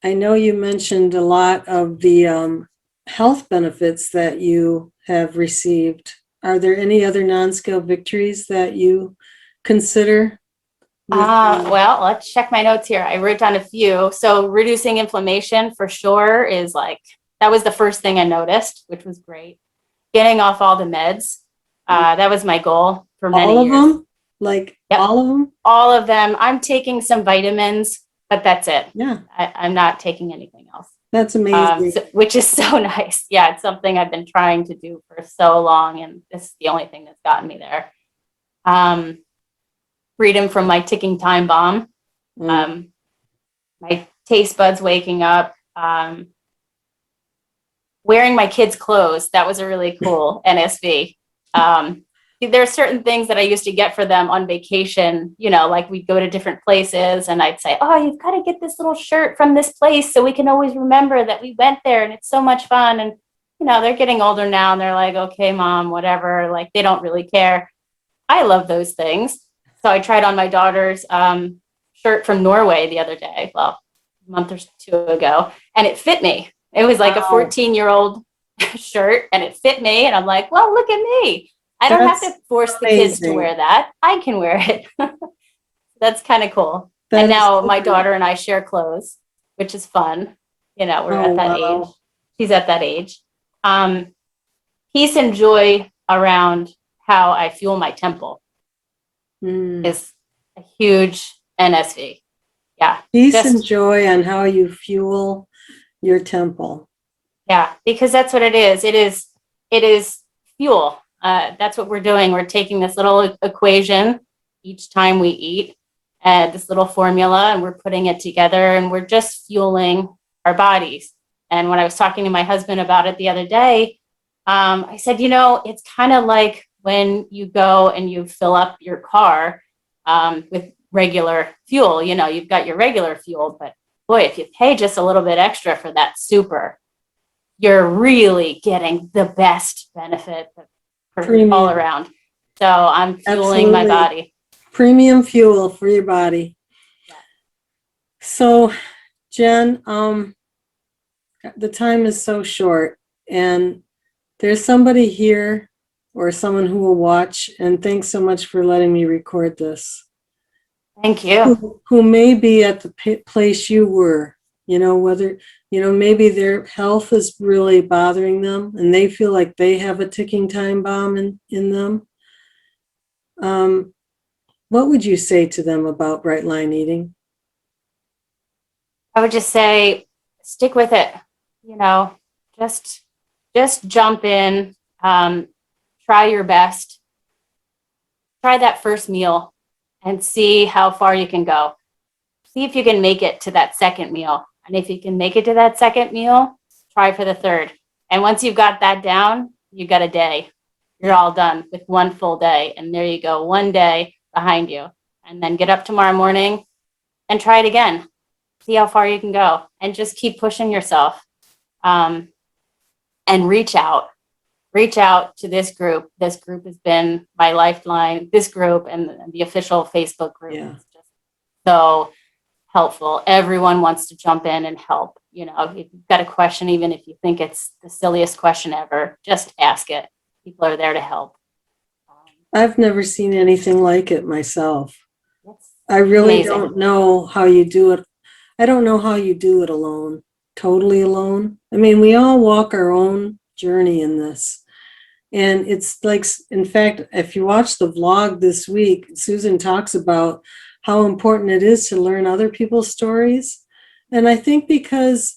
I know you mentioned a lot of the health benefits that you have received. Are there any other non-scale victories that you consider with? Well, let's check my notes here. I wrote down a few. So reducing inflammation for sure is like, that was the first thing I noticed, which was great. Getting off all the meds. That was my goal for All many of years. them? Like Yep. all of them? All of them. I'm taking some vitamins, but that's it. Yeah, I'm not taking anything else. that's amazing. Which is so nice. Yeah, it's something I've been trying to do for so long, and this is the only thing that's gotten me there. Um, freedom from my ticking time bomb. My taste buds waking up, wearing my kids' clothes. That was a really cool NSV. There are certain things that I used to get for them on vacation, like we'd go to different places and I'd say, oh, you've got to get this little shirt from this place so we can always remember that we went there and it's so much fun. And, they're getting older now and they're like, okay, mom, whatever. Like they don't really care. I love those things. So I tried on my daughter's shirt from Norway the other day, well, a month or two ago, and it fit me. It was like a 14-year-old shirt and it fit me. And I'm like, well, look at me. I don't have to force the kids to wear that. I can wear it. That's kind of cool. And now my daughter and I share clothes, which is fun. We're at that age. She's at that age. Peace and joy around how I fuel my temple is a huge NSV. Yeah. Peace and joy on how you fuel your temple. Yeah, because that's what it is. It is fuel. That's what we're doing. We're taking this little equation each time we eat, this little formula, and we're putting it together and we're just fueling our bodies. And when I was talking to my husband about it the other day, I said, it's kind of like when you go and you fill up your car with regular fuel. You've got your regular fuel, but boy, if you pay just a little bit extra for that super, you're really getting the best benefit all around. So I'm fueling my body. Premium fuel for your body. Yeah. So, Jen, the time is so short, and there's somebody here or someone who will watch, and thanks so much for letting me record this. Thank you. Who may be at the place you were, whether, maybe their health is really bothering them and they feel like they have a ticking time bomb in them. What would you say to them about bright line eating? I would just say, stick with it. Just jump in, try your best, try that first meal and see how far you can go. See if you can make it to that second meal. And if you can make it to that second meal, try for the third. And once you've got that down, you got a day. You're all done with one full day. And there you go, one day behind you. And then get up tomorrow morning and try it again. See how far you can go. And just keep pushing yourself. And reach out. Reach out to this group. This group has been my lifeline. This group and the official Facebook group is just so helpful. Everyone wants to jump in and help. If you've got a question, even if you think it's the silliest question ever, just ask it. People are there to help. I've never seen anything like it myself. I really don't know how you do it. I don't know how you do it alone, totally alone. I mean, we all walk our own journey in this. And it's like, in fact, if you watch the vlog this week, Susan talks about how important it is to learn other people's stories. And I think because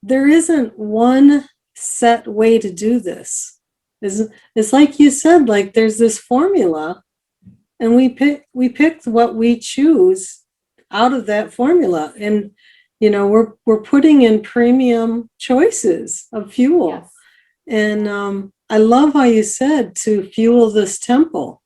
there isn't one set way to do this. It's like you said, like there's this formula and we picked what we choose out of that formula. And, we're putting in premium choices of fuel. Yes. And I love how you said to fuel this temple.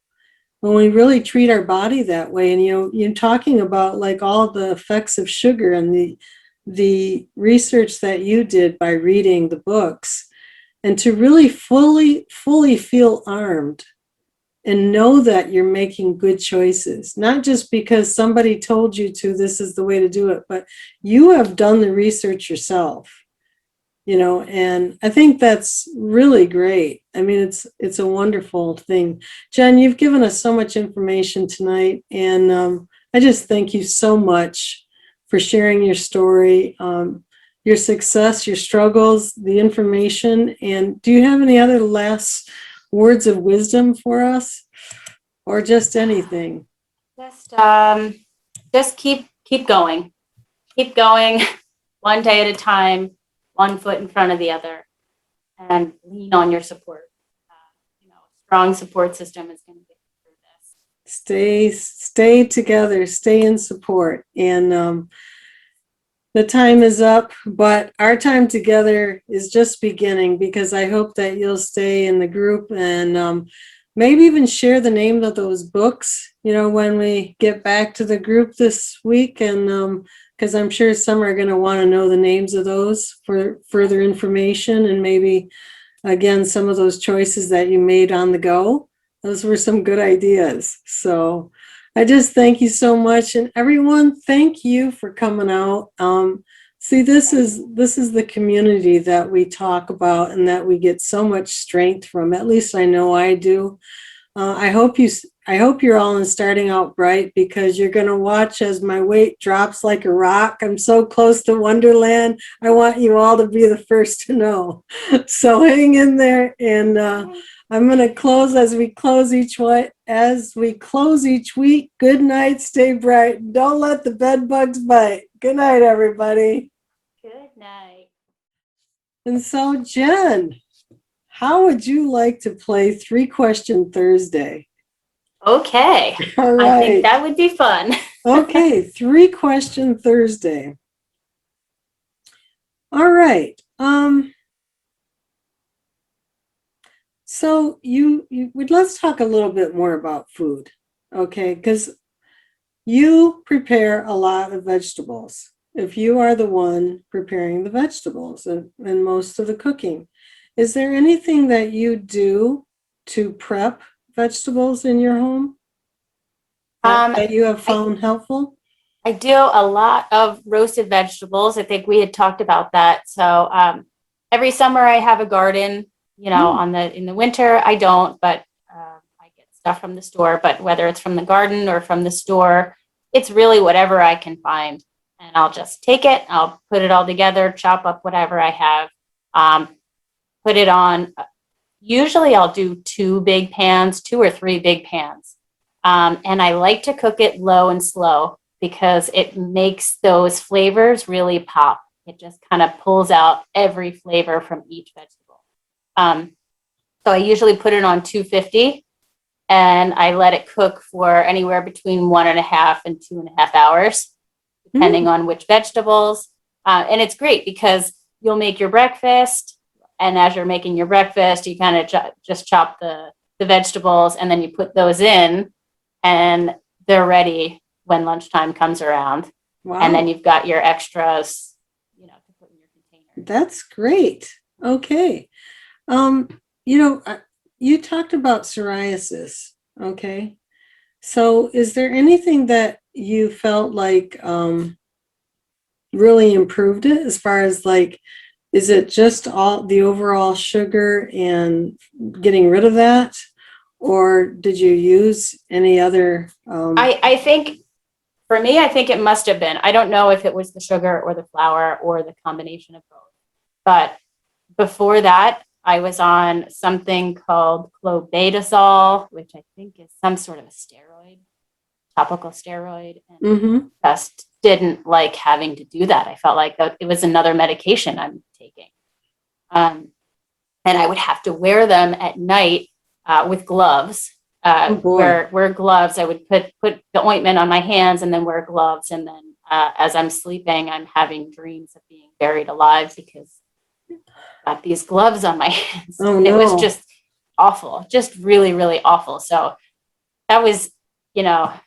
When we really treat our body that way, and you're talking about like all the effects of sugar and the research that you did by reading the books, and to really fully feel armed and know that you're making good choices, not just because somebody told you to, this is the way to do it, but you have done the research yourself. And I think that's really great. I mean, it's a wonderful thing. Jen, you've given us so much information tonight, and I just thank you so much for sharing your story, your success, your struggles, the information. And do you have any other last words of wisdom for us, or just anything? Just keep going. Keep going one day at a time. One foot in front of the other, and lean on your support. A strong support system is going to get you through this. Stay together, stay in support. And the time is up, but our time together is just beginning, because I hope that you'll stay in the group and maybe even share the name of those books, when we get back to the group this week. And because I'm sure some are going to want to know the names of those for further information, and maybe, again, some of those choices that you made on the go. Those were some good ideas. So I just thank you so much. And everyone, thank you for coming out. See, this is the community that we talk about and that we get so much strength from. At least I know I do. I hope you're all in starting out bright, because you're going to watch as my weight drops like a rock. I'm so close to Wonderland. I want you all to be the first to know. So hang in there, and I'm going to close as we close each week. Good night. Stay bright. Don't let the bed bugs bite. Good night, everybody. Good night. And so, Jen, how would you like to play 3-Question Thursday? Okay. All I think right. that would be fun. Okay, 3-Question Thursday. All right. So let's talk a little bit more about food, okay? Because you prepare a lot of vegetables. If you are the one preparing the vegetables and most of the cooking, is there anything that you do to prep vegetables in your home that you have found helpful? I do a lot of roasted vegetables. I think we had talked about that. So every summer I have a garden. In the winter I don't, but I get stuff from the store. But whether it's from the garden or from the store, it's really whatever I can find, and I'll just take it. I'll put it all together, chop up whatever I have, put it on. Usually I'll do 2 or 3 big pans, and I like to cook it low and slow, because it makes those flavors really pop. It just kind of pulls out every flavor from each vegetable. So I usually put it on 250, and I let it cook for anywhere between 1.5 and 2.5 hours, depending on which vegetables. And it's great because you'll make your breakfast, and as you're making your breakfast, you kind of just chop the vegetables, and then you put those in, and they're ready when lunchtime comes around. Wow. And then you've got your extras, to put in your container. That's great. Okay. You talked about psoriasis. Okay. So is there anything that you felt like really improved it, as far as like, is it just all the overall sugar and getting rid of that? Or did you use any other? I think for me, I think it must have been. I don't know if it was the sugar or the flour or the combination of both. But before that, I was on something called clobetasol, which I think is some sort of a steroid, topical steroid. And just didn't like having to do that. I felt like it was another medication I'm taking. And I would have to wear them at night with gloves. Wear gloves. I would put the ointment on my hands and then wear gloves. And then as I'm sleeping, I'm having dreams of being buried alive, because I've got these gloves on my hands. Oh, and no. It was just awful, just really, really awful. So that was,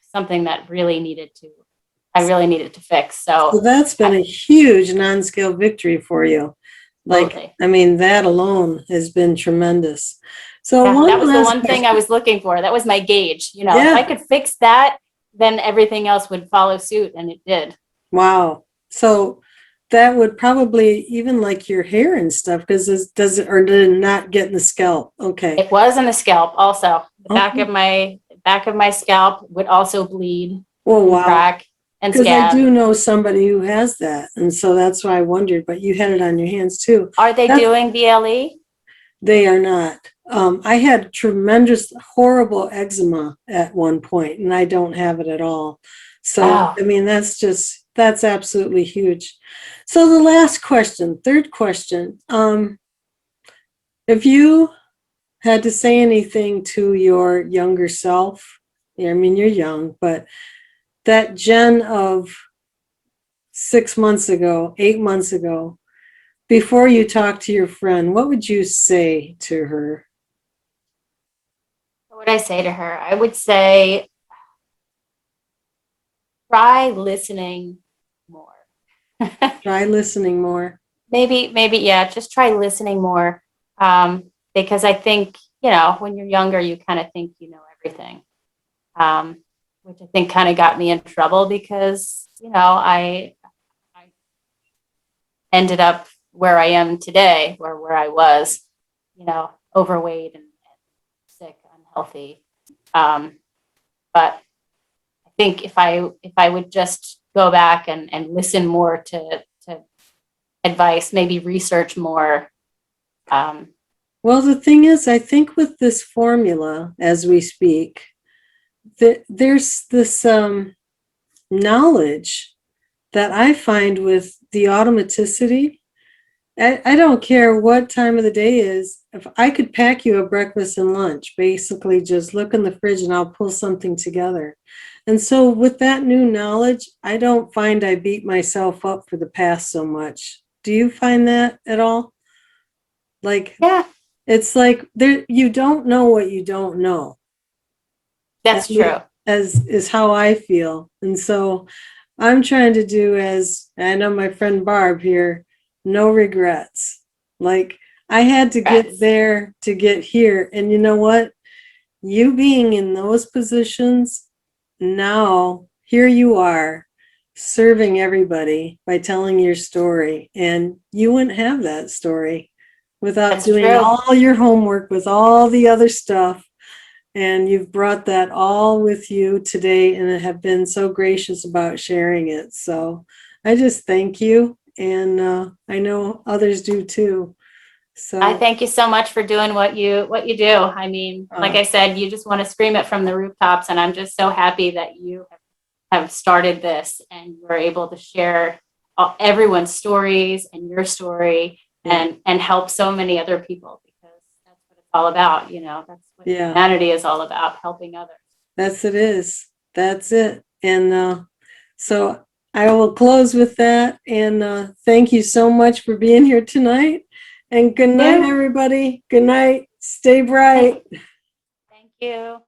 something that I really needed to fix. So that's been a huge non-scale victory for you. Like, totally. I mean, that alone has been tremendous. So that was the one thing I was looking for. That was my gauge. If I could fix that, then everything else would follow suit, and it did. Wow. So that would probably even like your hair and stuff, because does it, or did it not get in the scalp? Okay. It was in the scalp also. The back of my scalp would also bleed. Oh, wow. Crack and Because scab. I do know somebody who has that, and so that's why I wondered, but you had it on your hands too. Are they doing BLE? They are not. I had tremendous, horrible eczema at one point, and I don't have it at all. So, I mean, that's absolutely huge. So the last question, 3rd question, if you had to say anything to your younger self, I mean, you're young, but that Jen of 6 months ago, 8 months ago, before you talk to your friend, what would you say to her? What would I say to her? I would say try listening more. Try listening more. Maybe, yeah, just try listening more. Because I think, when you're younger, you kind of think you know everything, which I think kind of got me in trouble because, I ended up where I am today, or where I was, overweight and sick, unhealthy. But I think if I would just go back and listen more to advice, maybe research more. Um, Well, the thing is, I think with this formula, as we speak, there's this knowledge that I find with the automaticity. I don't care what time of the day is. If I could pack you a breakfast and lunch, basically just look in the fridge and I'll pull something together. And so with that new knowledge, I don't find I beat myself up for the past so much. Do you find that at all? Like, yeah, it's like there, you don't know what you don't know. that's true. As is how I feel. And so I'm trying to do, as I know my friend Barb here, no regrets. Like, I had to get Congrats. there to get here. And you know what? You being in those positions, now here you are serving everybody by telling your story. And you wouldn't have that story without That's doing true. all your homework with all the other stuff. And you've brought that all with you today and have been so gracious about sharing it. So I just thank you. And I know others do too. I So thank you so much for doing what you do. I mean, like uh, I said, you just want to scream it from the rooftops, and I'm just so happy that you have started this and you're able to share everyone's stories and your story, yeah, and help so many other people, because that's what it's all about. That's what yeah, humanity is all about, helping others. that's it is. That's it. And so I will close with that. And thank you so much for being here tonight. And good night, Yeah. everybody. Good night. Stay bright. Thank you.